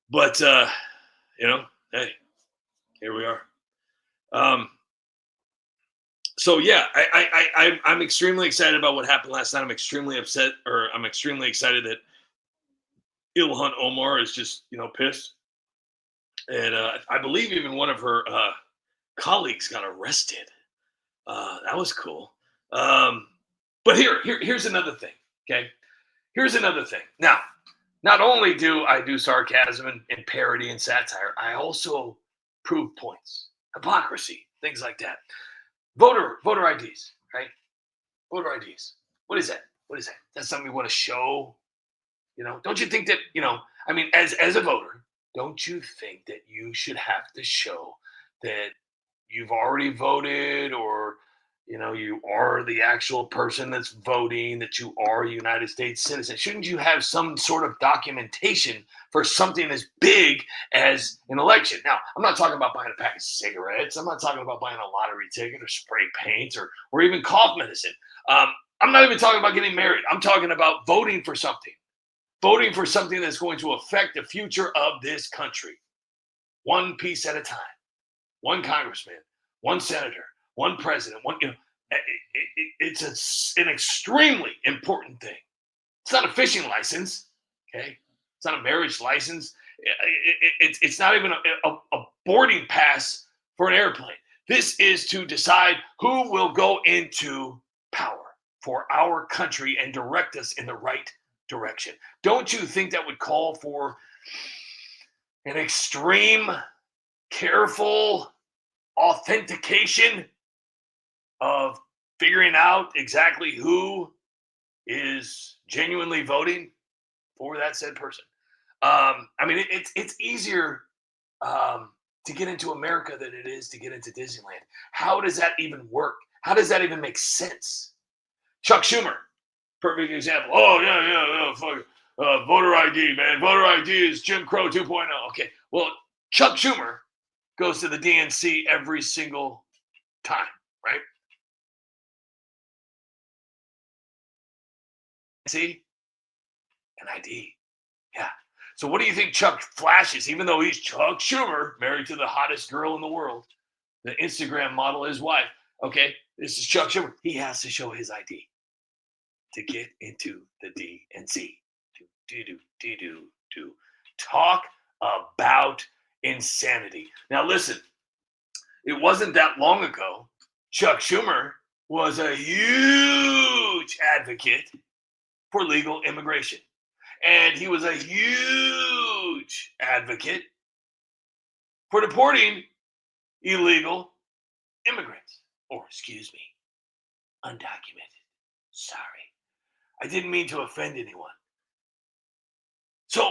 But hey, here we are. So yeah, I'm extremely excited about what happened last night. I'm extremely upset, or I'm extremely excited that Ilhan Omar is just pissed, and I believe even one of her colleagues got arrested. That was cool. But here's another thing. Okay, here's another thing. Now, not only do I do sarcasm and parody and satire, I also prove points, hypocrisy, things like that. Voter IDs, right? Voter IDs. What is that? What is that? That's something we want to show. Don't you think that I mean, as a voter, don't you think that you should have to show that you've already voted, or you are the actual person that's voting, that you are a United States citizen? Shouldn't you have some sort of documentation for something as big as an election? Now, I'm not talking about buying a pack of cigarettes. I'm not talking about buying a lottery ticket or spray paint or even cough medicine. I'm not even talking about getting married. I'm talking about voting for something. Voting for something that's going to affect the future of this country. One piece at a time. One congressman, one senator, one president, it's an extremely important thing. It's not a fishing license, okay? It's not a marriage license. It's not even a boarding pass for an airplane. This is to decide who will go into power for our country and direct us in the right direction. Don't you think that would call for an extreme, careful authentication of figuring out exactly who is genuinely voting for that said person? I mean, it's easier to get into America than it is to get into Disneyland. How does that even work? How does that even make sense? Chuck Schumer, perfect example. Oh, yeah, fuck it. Voter ID, man. Voter ID is Jim Crow 2.0. Okay, well, Chuck Schumer goes to the DNC every single time, right? See? An ID. Yeah. So what do you think Chuck flashes, even though he's Chuck Schumer, married to the hottest girl in the world, the Instagram model, his wife? Okay, this is Chuck Schumer. He has to show his ID to get into the DNC. To talk about insanity. Now listen, it wasn't that long ago Chuck Schumer was a huge advocate for legal immigration. And he was a huge advocate for deporting illegal immigrants. Or, excuse me, undocumented. Sorry. I didn't mean to offend anyone. So,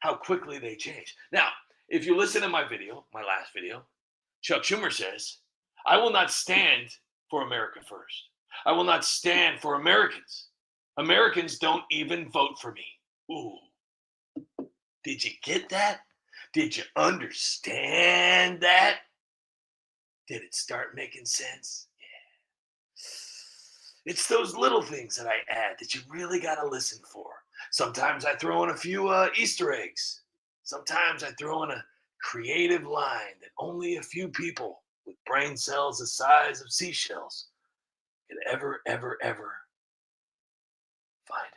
how quickly they change. Now, if you listen to my video, my last video, Chuck Schumer says, I will not stand for America first. I will not stand for Americans. Americans don't even vote for me. Ooh. Did you get that? Did you understand that? Did it start making sense? Yeah. It's those little things that I add that you really got to listen for. Sometimes I throw in a few Easter eggs. Sometimes I throw in a creative line that only a few people with brain cells the size of seashells could ever find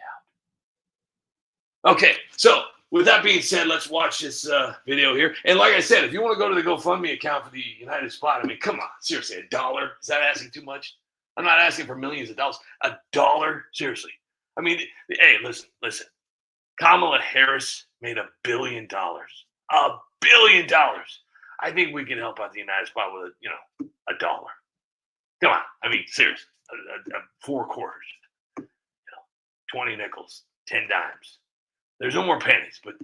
out. Okay, so with that being said, let's watch this video here. And like I said, if you want to go to the GoFundMe account for the United Spot, I mean, come on, seriously, $1? Is that asking too much? I'm not asking for millions of dollars. $1? Seriously. I mean, hey, listen. Kamala Harris made $1 billion. $1 billion. I think we can help out the United Spot with $1. Come on. I mean, seriously. 4 quarters. 20 nickels. 10 dimes. There's no more pennies, but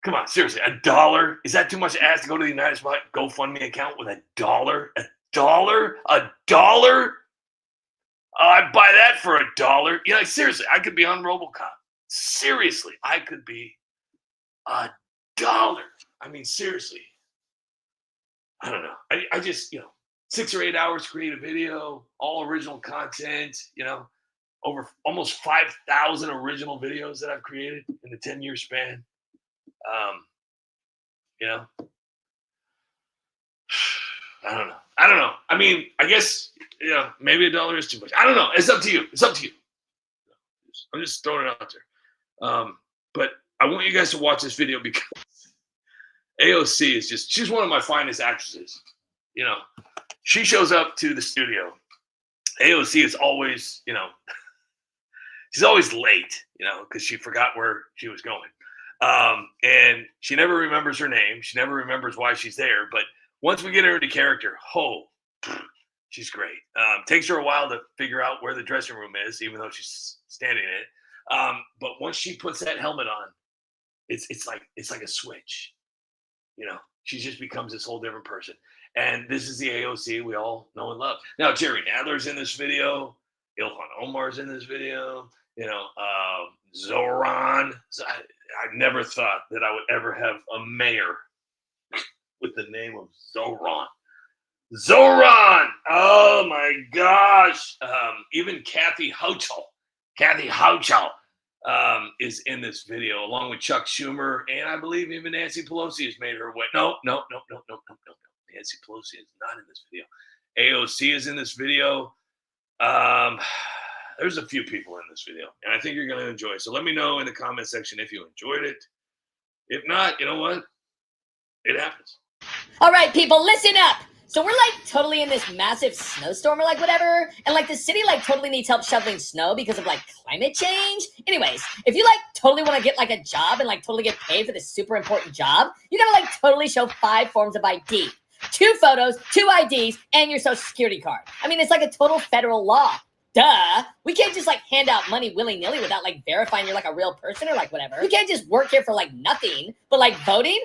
come on, seriously, $1? Is that too much to ask to go to the United Spot GoFundMe account with $1? $1? I'd buy that for $1. Seriously, I could be on RoboCop. seriously, I could be $1. I mean, seriously. I don't know. I just, 6 or 8 hours to create a video, all original content, over almost 5,000 original videos that I've created in the 10-year span. I don't know. I mean, I guess, maybe $1 is too much. I don't know. It's up to you. I'm just throwing it out there. But I want you guys to watch this video because AOC is she's one of my finest actresses. She shows up to the studio. AOC is always, she's always late, because she forgot where she was going. And she never remembers her name. She never remembers why she's there. But once we get her into character, she's great. Takes her a while to figure out where the dressing room is, even though she's standing in it. But once she puts that helmet on, it's like a switch. She just becomes this whole different person. And this is the AOC we all know and love. Now, Jerry Nadler's in this video. Ilhan Omar's in this video. Zoran. I never thought that I would ever have a mayor with the name of Zoran. Zoran! Oh my gosh. Even Kathy Hochul is in this video, along with Chuck Schumer, and I believe even Nancy Pelosi has made her way. No. Nancy Pelosi is not in this video. AOC is in this video. There's a few people in this video, and I think you're going to enjoy it. So let me know in the comment section if you enjoyed it. If not, you know what? It happens. All right, people, listen up. So we're like totally in this massive snowstorm or like whatever. And like the city like totally needs help shoveling snow because of like climate change. Anyways, if you like totally want to get like a job and like totally get paid for this super important job, you gotta like totally show 5 forms of ID. 2 photos, 2 IDs, and your social security card. I mean, it's like a total federal law. Duh. We can't just like hand out money willy-nilly without like verifying you're like a real person or like whatever. You can't just work here for like nothing. But like voting?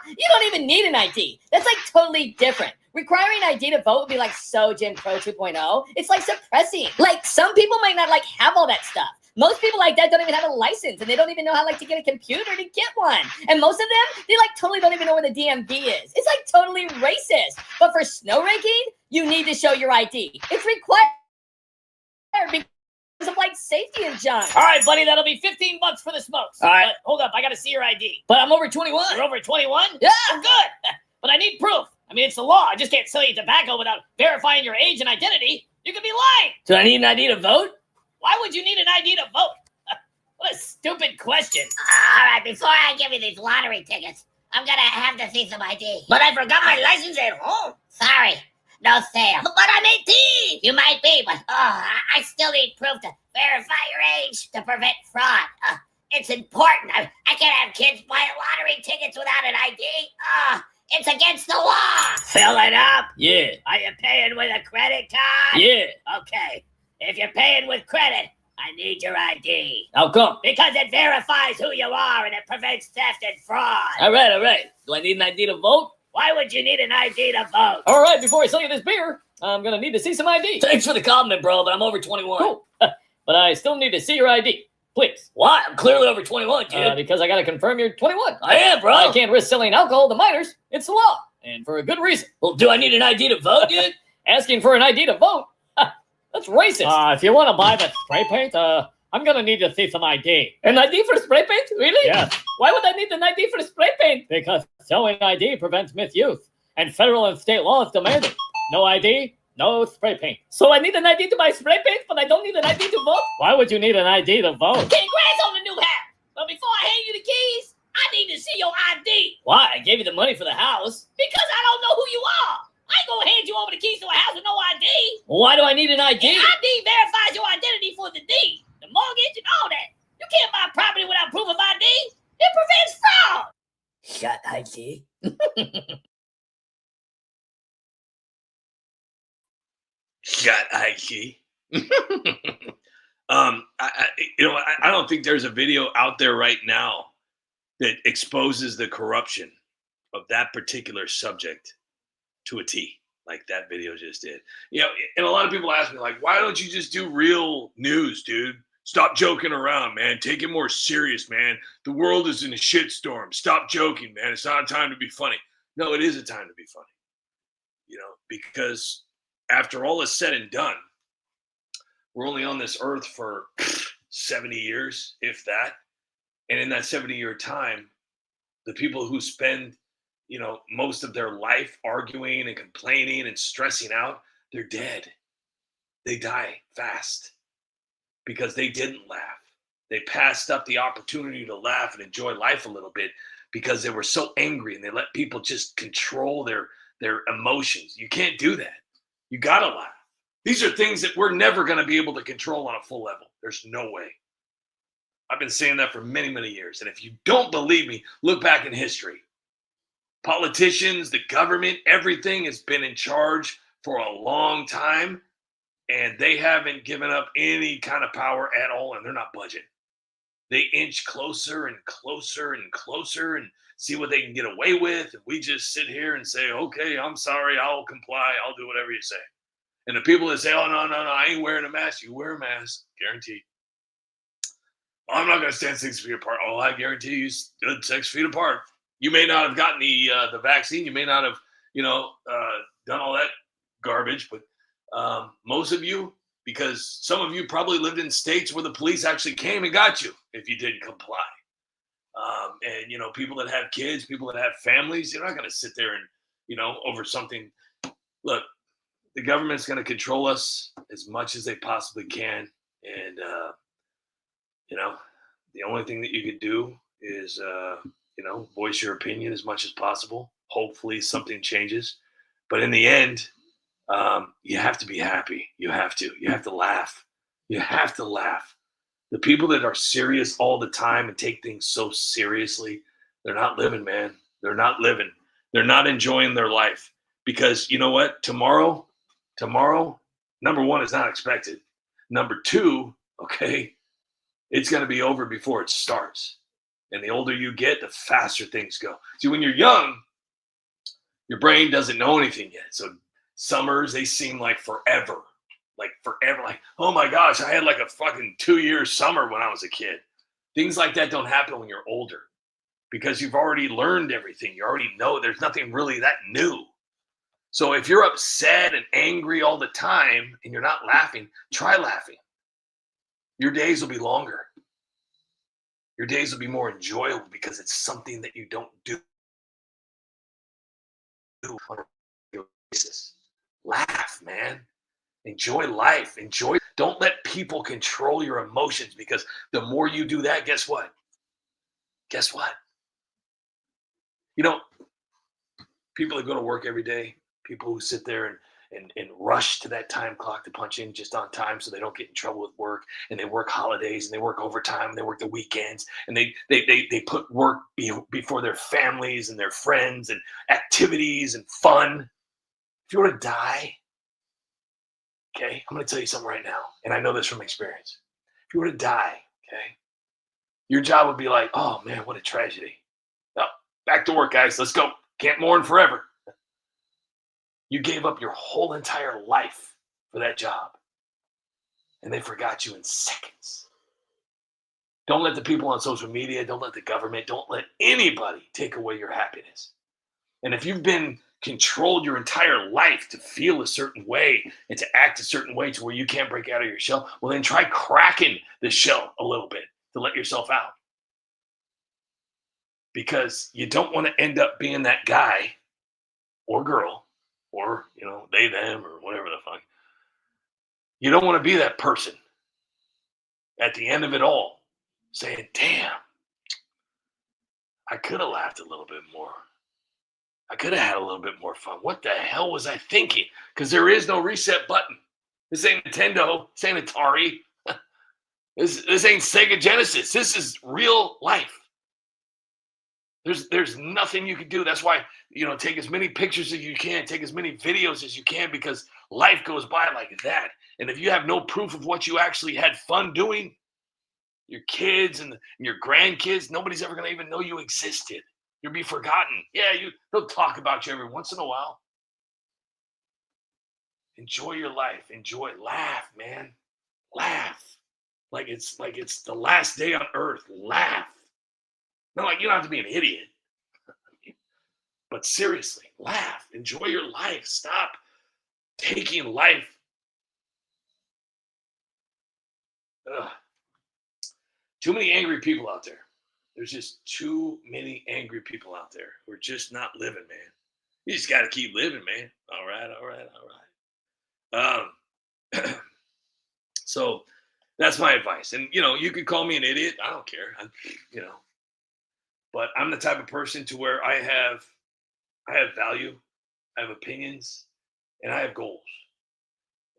You don't even need an ID. That's like totally different. Requiring ID to vote would be like so Jim Crow 2.0. It's like suppressing. Like some people might not like have all that stuff. Most people like that don't even have a license and they don't even know how like to get a computer to get one. And most of them, they like totally don't even know where the DMV is. It's like totally racist. But for snow raking, you need to show your ID. It's required because of like safety and junk. All right, buddy, that'll be $15 for the smokes. All right. But hold up, I gotta see your ID. But I'm over 21. You're over 21? Yeah. Oh, good. But I need proof. I mean, it's the law. I just can't sell you tobacco without verifying your age and identity. You could be lying. Do I need an ID to vote? Why would you need an ID to vote? What a stupid question. All right, before I give you these lottery tickets, I'm gonna have to see some ID. But I forgot my license at home. Sorry, no sale. But I'm 18. You might be, but I still need proof to verify your age to prevent fraud. It's important. I can't have kids buying lottery tickets without an ID. It's against the law. Fill it up. Yeah. Are you paying with a credit card? Yeah. Okay. If you're paying with credit, I need your ID. How come? Because it verifies who you are and it prevents theft and fraud. All right. Do I need an ID to vote? Why would you need an ID to vote? All right, before I sell you this beer, I'm going to need to see some ID. Thanks for the compliment, bro, but I'm over 21. Cool. But I still need to see your ID. Please. What? I'm clearly over 21, dude. Because I got to confirm you're 21. I am, bro. I can't risk selling alcohol to minors. It's the law. And for a good reason. Well, do I need an ID to vote, dude? Asking for an ID to vote? That's racist. If you want to buy that spray paint, I'm going to need to see some ID. An ID for spray paint? Really? Yeah. Why would I need an ID for spray paint? Because showing ID prevents misuse. And federal and state laws demand it. No ID, no spray paint. So I need an ID to buy spray paint, but I don't need an ID to vote? Why would you need an ID to vote? Congrats on the new house. But before I hand you the keys, I need to see your ID. Why? I gave you the money for the house. Because I don't know who you are. I ain't gonna hand you over the keys to a house with no ID. Why do I need an ID? An ID verifies your identity for the deed, the mortgage, and all that. You can't buy property without proof of ID. It prevents fraud. Shut ID. Got ID. I don't think there's a video out there right now that exposes the corruption of that particular subject to a T, like that video just did. And a lot of people ask me, like, why don't you just do real news, dude? Stop joking around, man. Take it more serious, man. The world is in a shitstorm. Stop joking, man. It's not a time to be funny. No, it is a time to be funny. Because after all is said and done, we're only on this earth for 70 years, if that. And in that 70-year time, the people who spend, most of their life arguing and complaining and stressing out, they're dead. They die fast because they didn't laugh. They passed up the opportunity to laugh and enjoy life a little bit because they were so angry and they let people just control their emotions. You can't do that. You gotta laugh. These are things that we're never going to be able to control on a full level. There's no way. I've been saying that for many, many years. And if you don't believe me, look back in history. Politicians, the government, everything has been in charge for a long time, and they haven't given up any kind of power at all, and they're not budging. They inch closer and closer and closer and see what they can get away with. And we just sit here and say, okay, I'm sorry, I'll comply, I'll do whatever you say. And the people that say, oh, no, I ain't wearing a mask, you wear a mask, guaranteed. I'm not going to stand 6 feet apart. Oh, I guarantee you stood 6 feet apart. You may not have gotten the vaccine. You may not have, done all that garbage. But most of you, because some of you probably lived in states where the police actually came and got you if you didn't comply. And people that have kids, people that have families, you're not going to sit there and, over something. Look, the government's going to control us as much as they possibly can. And, the only thing that you could do is, voice your opinion as much as possible. Hopefully something changes. But in the end, you have to be happy. You have to laugh. You have to laugh. The people that are serious all the time and take things so seriously, they're not living, man. They're not living. They're not enjoying their life. Because you know what? Tomorrow, number one, is not expected. Number two, okay, it's going to be over before it starts. And the older you get, the faster things go. See, when you're young, your brain doesn't know anything yet. So summers, they seem like forever. Like, oh my gosh, I had like a fucking 2-year summer when I was a kid. Things like that don't happen when you're older because you've already learned everything. You already know there's nothing really that new. So if you're upset and angry all the time and you're not laughing, try laughing. Your days will be longer. Your days will be more enjoyable because it's something that you don't do on a regular basis. Laugh, man. Enjoy life. Don't let people control your emotions because the more you do that, guess what? People that go to work every day, people who sit there and rush to that time clock to punch in just on time so they don't get in trouble with work, and they work holidays and they work overtime and they work the weekends and they put work before their families and their friends and activities and fun. If you were to die, okay, I'm going to tell you something right now, and I know this from experience. If you were to die, okay, your job would be like, oh man, what a tragedy. Oh, back to work, guys. Let's go. Can't mourn forever. You gave up your whole entire life for that job, and they forgot you in seconds. Don't let the people on social media, don't let the government, don't let anybody take away your happiness. And if you've been controlled your entire life to feel a certain way and to act a certain way to where you can't break out of your shell, well, then try cracking the shell a little bit to let yourself out. Because you don't want to end up being that guy or girl or, they, them, or whatever the fuck. You don't want to be that person at the end of it all saying, damn, I could have laughed a little bit more. I could have had a little bit more fun. What the hell was I thinking? Because there is no reset button. This ain't Nintendo. This ain't Atari. This ain't Sega Genesis. This is real life. There's nothing you can do. That's why, take as many pictures as you can, take as many videos as you can, because life goes by like that. And if you have no proof of what you actually had fun doing, your kids and your grandkids, nobody's ever going to even know you existed. You'll be forgotten. Yeah, they'll talk about you every once in a while. Enjoy your life. Laugh, man. Laugh. like it's the last day on earth. Laugh. Not like you don't have to be an idiot. But seriously, laugh. Enjoy your life. Stop taking life. Ugh. Too many angry people out there. There's just too many angry people out there who are just not living, man. You just got to keep living, man. All right. So that's my advice. And, you could call me an idiot. I don't care. But I'm the type of person to where I have value, I have opinions, and I have goals.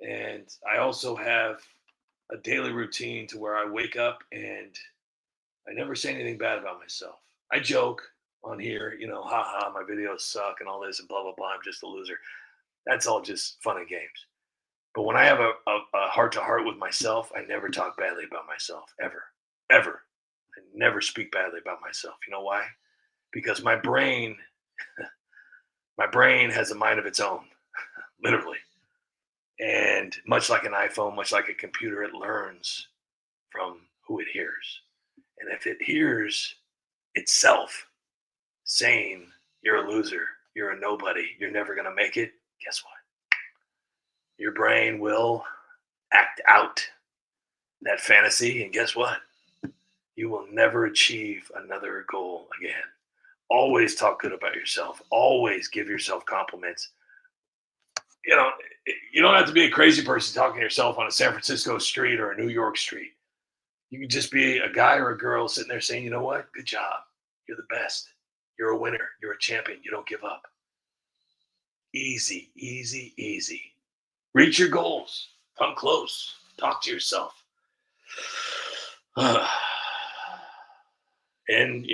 And I also have a daily routine to where I wake up and I never say anything bad about myself. I joke on here, haha, my videos suck and all this and blah, blah, blah. I'm just a loser. That's all just fun and games. But when I have a heart to heart with myself, I never talk badly about myself, ever, ever. I never speak badly about myself. You know why? Because my brain has a mind of its own, literally. And much like an iPhone, much like a computer, it learns from who it hears. And if it hears itself saying, you're a loser, you're a nobody, you're never going to make it, guess what? Your brain will act out that fantasy. And guess what? You will never achieve another goal again. Always talk good about yourself. Always give yourself compliments. You don't have to be a crazy person talking to yourself on a San Francisco street or a New York street. You can just be a guy or a girl sitting there saying, you know what? Good job. You're the best. You're a winner. You're a champion. You don't give up. Easy, easy, easy. Reach your goals. Come close. Talk to yourself. And,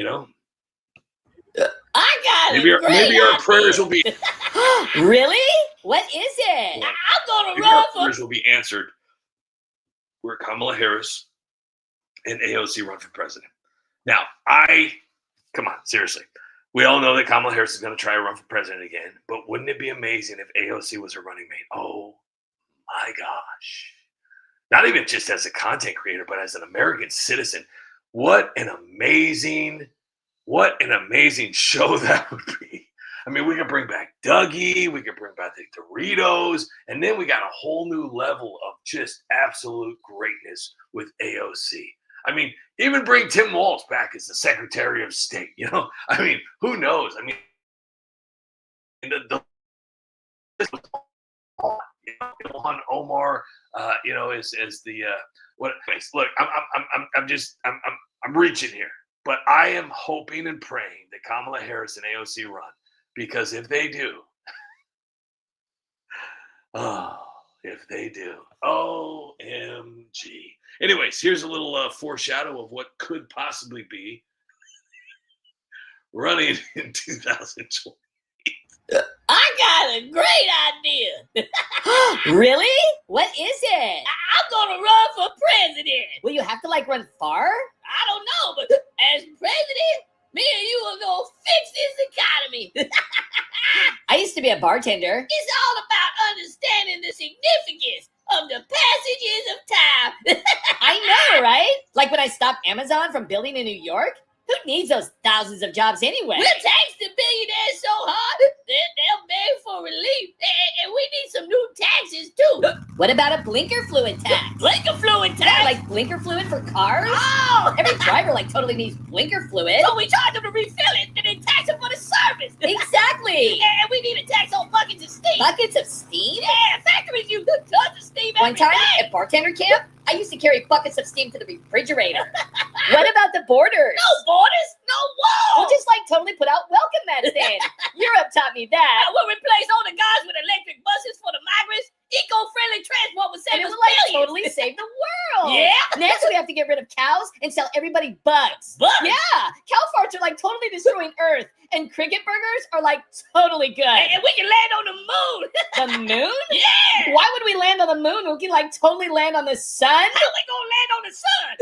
I got maybe our prayers will be Really? What is it? I'm gonna maybe run our for. prayers will be answered where Kamala Harris and AOC run for president. Now, come on, seriously. We all know that Kamala Harris is going to try to run for president again, but wouldn't it be amazing if AOC was her running mate? Oh my gosh. Not even just as a content creator, but as an American citizen. What an amazing show that would be. I mean, we could bring back Dougie, we could bring back the Doritos, and then we got a whole new level of just absolute greatness with AOC. I mean, even bring Tim Walz back as the Secretary of State. I mean, who knows? I mean, Ilhan Omar, is the what? Look, I'm reaching here, but I am hoping and praying that Kamala Harris and AOC run, because if they do, OMG. Anyways, here's a little foreshadow of what could possibly be running in 2020. I got a great idea. Really? What is it? I'm gonna run for president. Will you have to run far? I don't know, but as president, me and you are gonna fix this economy. I used to be a bartender. It's all about understanding the significance of the passages of time. I know, right? Like when I stopped Amazon from building in New York? Who needs those thousands of jobs anyway? We'll tax the billionaires so hard they'll beg for relief. And we need some new taxes too. What about a blinker fluid tax? Blinker fluid tax? Yeah, like blinker fluid for cars? Oh! Every driver totally needs blinker fluid. So we charge them to refill it and then tax them for the service. Exactly. And we need a tax on buckets of steam. Buckets of steam? Yeah, factories use tons of steam One every time day. at bartender camp, I used to carry buckets of steam to the refrigerator. What about the borders? No borders, no walls. We'll just totally put out welcome mats then. Europe taught me that. We'll replace all the guys with electric buses for the migrants. Eco-friendly transport will save And it us would billions. totally save the world. Yeah. Next, we have to get rid of cows and sell everybody bugs. Bugs? Yeah. Cow farts are totally destroying Earth. And cricket burgers are totally good. And we can land on the moon. The moon? Yeah. Why would we land on the moon? We can like totally land on the sun. How we gonna land on the sun?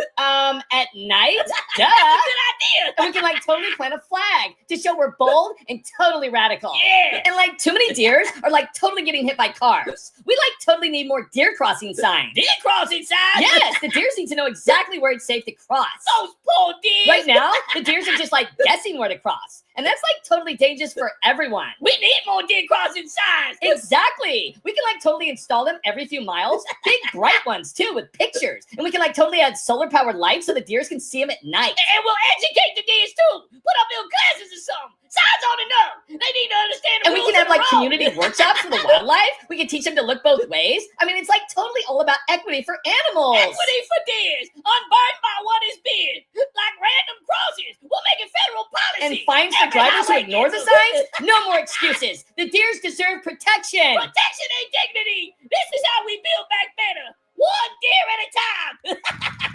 At night. Duh. That's a good idea. And we can like totally plant a flag to show we're bold and totally radical. Yeah. And like too many deers are like totally getting hit by cars. We like totally need more deer crossing signs. Deer crossing signs? Yes, the deers need to know exactly where it's safe to cross. Those poor deers. Right now, the deers are just like guessing where to cross. And that's like totally dangerous for everyone. We need more deer crossing signs. Exactly. We can like totally install them every few miles. Big bright ones too with pictures. And we can like totally add solar powered lights so the deers can see them at night. And we'll educate the deers too. Put up little classes or something. Signs on the know. They need to understand the And we rules can have of the like road. community workshops for the wildlife. We can teach them to look both ways. I mean, it's like totally all about equity for animals. Equity for deers. Unburdened by what is bid. Like random crosses. We'll make it federal policy. And fines for Every drivers who highway ignore the gets signs? No more excuses. The deers deserve protection. Protection and dignity. This is how we build back better. One deer at a time.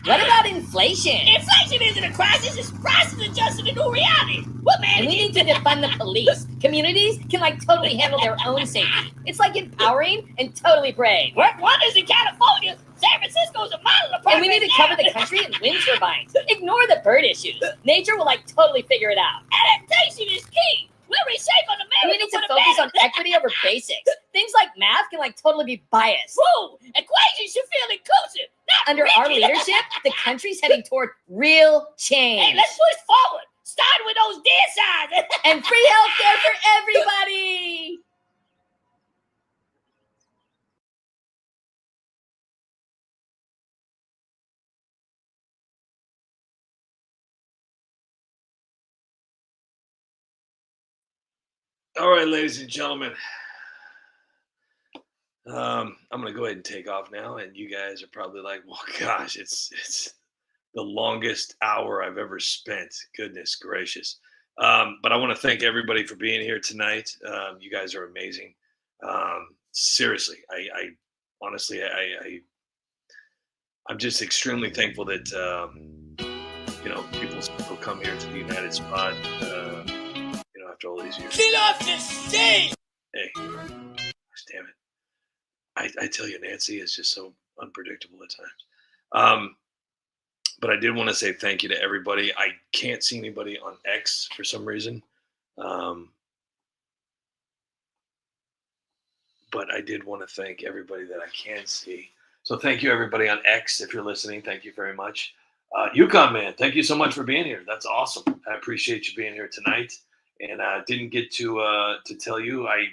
What about inflation? Inflation isn't a crisis. It's prices adjusted to new reality. We're And we managing. need to defund the police. Communities can like totally handle their own safety. It's like empowering and totally brave. Work wonders in California. San Francisco's a model of And we need to cover the country in wind turbines. Ignore the bird issues. Nature will like totally figure it out. Adaptation is key. We'll reshape on America. And we need to for the focus better. on equity over basics. Things like math can like totally be biased. Woo! Equations should feel inclusive. Not Under our rigid. leadership, the country's heading toward real change. Hey, let's push forward. Start with those deer signs. And free healthcare for everybody. All right, ladies and gentlemen. I'm gonna go ahead and take off now, and you guys are probably like, "Well, gosh, it's the longest hour I've ever spent." Goodness gracious! But I want to thank everybody for being here tonight. You guys are amazing. Seriously, I honestly, I'm just extremely thankful that people still come here to the United Spot. After all these years. Get off the stage! Hey, gosh, damn it. I tell you, Nancy is just so unpredictable at times. But I did want to say thank you to everybody. I can't see anybody on X for some reason. But I did want to thank everybody that I can see. So thank you, everybody on X. If you're listening, thank you very much. Yukon Man, thank you so much for being here. That's awesome. I appreciate you being here tonight. And I didn't get to tell you. I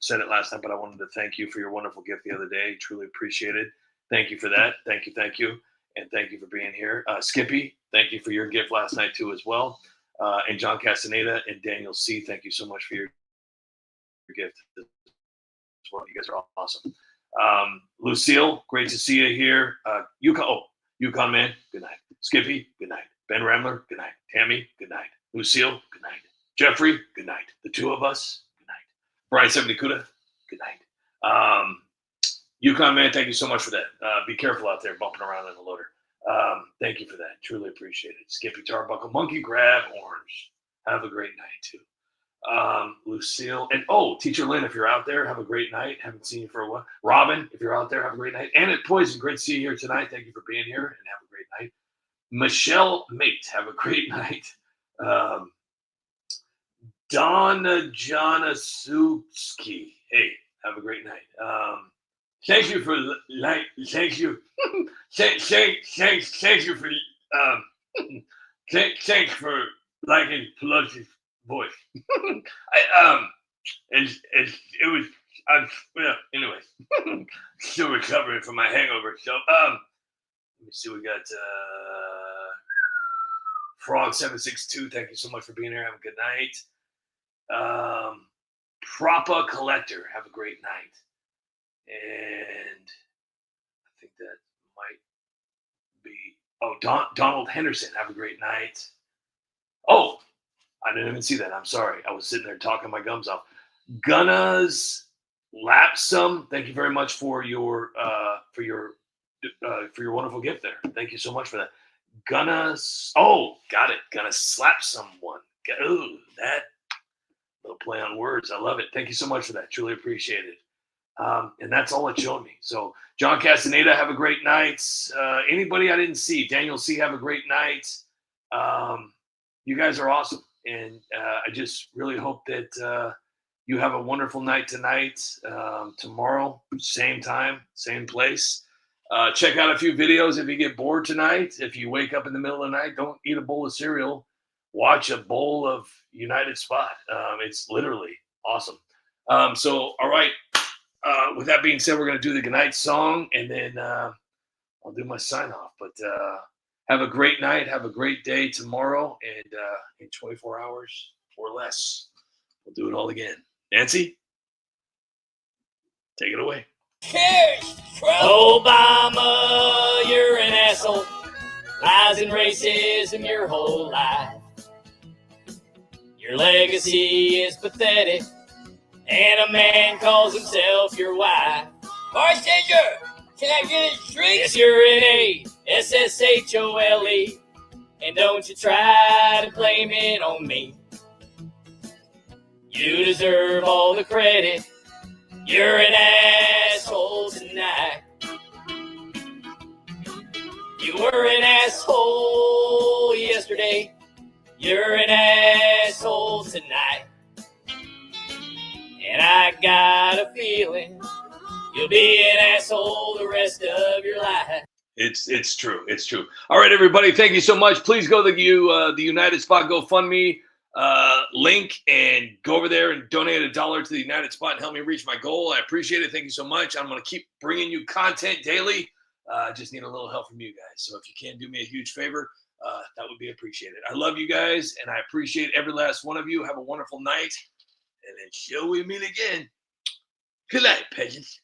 said it last time, but I wanted to thank you for your wonderful gift the other day. Truly appreciate it. Thank you for that. Thank you. And thank you for being here. Skippy, thank you for your gift last night too as well. And John Castaneda and Daniel C., thank you so much for your gift as well. You guys are all awesome. Lucille, great to see you here. Yukon Man, good night. Skippy, good night. Ben Ramler, good night. Tammy, good night. Lucille, good night. Jeffrey, good night. The two of us, good night. Brian Sevenikuda, good night. Yukon Man, thank you so much for that. Be careful out there bumping around in the loader. Thank you for that. Truly appreciate it. Skippy Tarbuckle, Monkey Grab, Orange. Have a great night too. Lucille, and Teacher Lynn, if you're out there, have a great night. Haven't seen you for a while. Robin, if you're out there, have a great night. And at Poison, great to see you here tonight. Thank you for being here and have a great night. Michelle Mate, have a great night. Donna Janasuski, hey, have a great night. Thank you for thank you, thank you for thanks for liking Pelosi's voice. Anyways, still recovering from my hangover. So let me see, we got Frog762. Thank you so much for being here. Have a good night. Propa Collector, have a great night. And I think that might be Donald Henderson, have a great night. I didn't even see that. I'm sorry. I was sitting there talking my gums off. Gunna's Lapsum, thank you very much for your wonderful gift there. Thank you so much for that. Got it. Gonna slap someone. That little play on words. I love it. Thank you so much for that. Truly appreciate it. And that's all it showed me. So John Castaneda, have a great night. Anybody I didn't see, Daniel C., have a great night. You guys are awesome. And I just really hope that you have a wonderful night tonight. Tomorrow, same time, same place. Check out a few videos if you get bored tonight. If you wake up in the middle of the night, don't eat a bowl of cereal. Watch a bowl of United Spot. It's literally awesome. So, all right. With that being said, we're going to do the goodnight song, and then I'll do my sign off. But have a great night. Have a great day tomorrow, and in 24 hours or less, we'll do it all again. Nancy, take it away. Cheers, Trump! Obama, you're an asshole. Lies and racism your whole life. Your legacy is pathetic, and a man calls himself your wife. Bartender, can I get a drink? Yes, you're an A-S-S-H-O-L-E, and don't you try to blame it on me. You deserve all the credit. You're an asshole tonight. You were an asshole yesterday. You're an asshole tonight. And I got a feeling you'll be an asshole the rest of your life. It's true. It's true. All right, everybody. Thank you so much. Please go to the United Spot GoFundMe link and go over there and donate $1 to the United Spot and help me reach my goal. I appreciate it. Thank you so much. I'm going to keep bringing you content daily. Just need a little help from you guys. So if you can do me a huge favor, that would be appreciated. I love you guys, and I appreciate every last one of you. Have a wonderful night, and until we meet again, good night, peasants.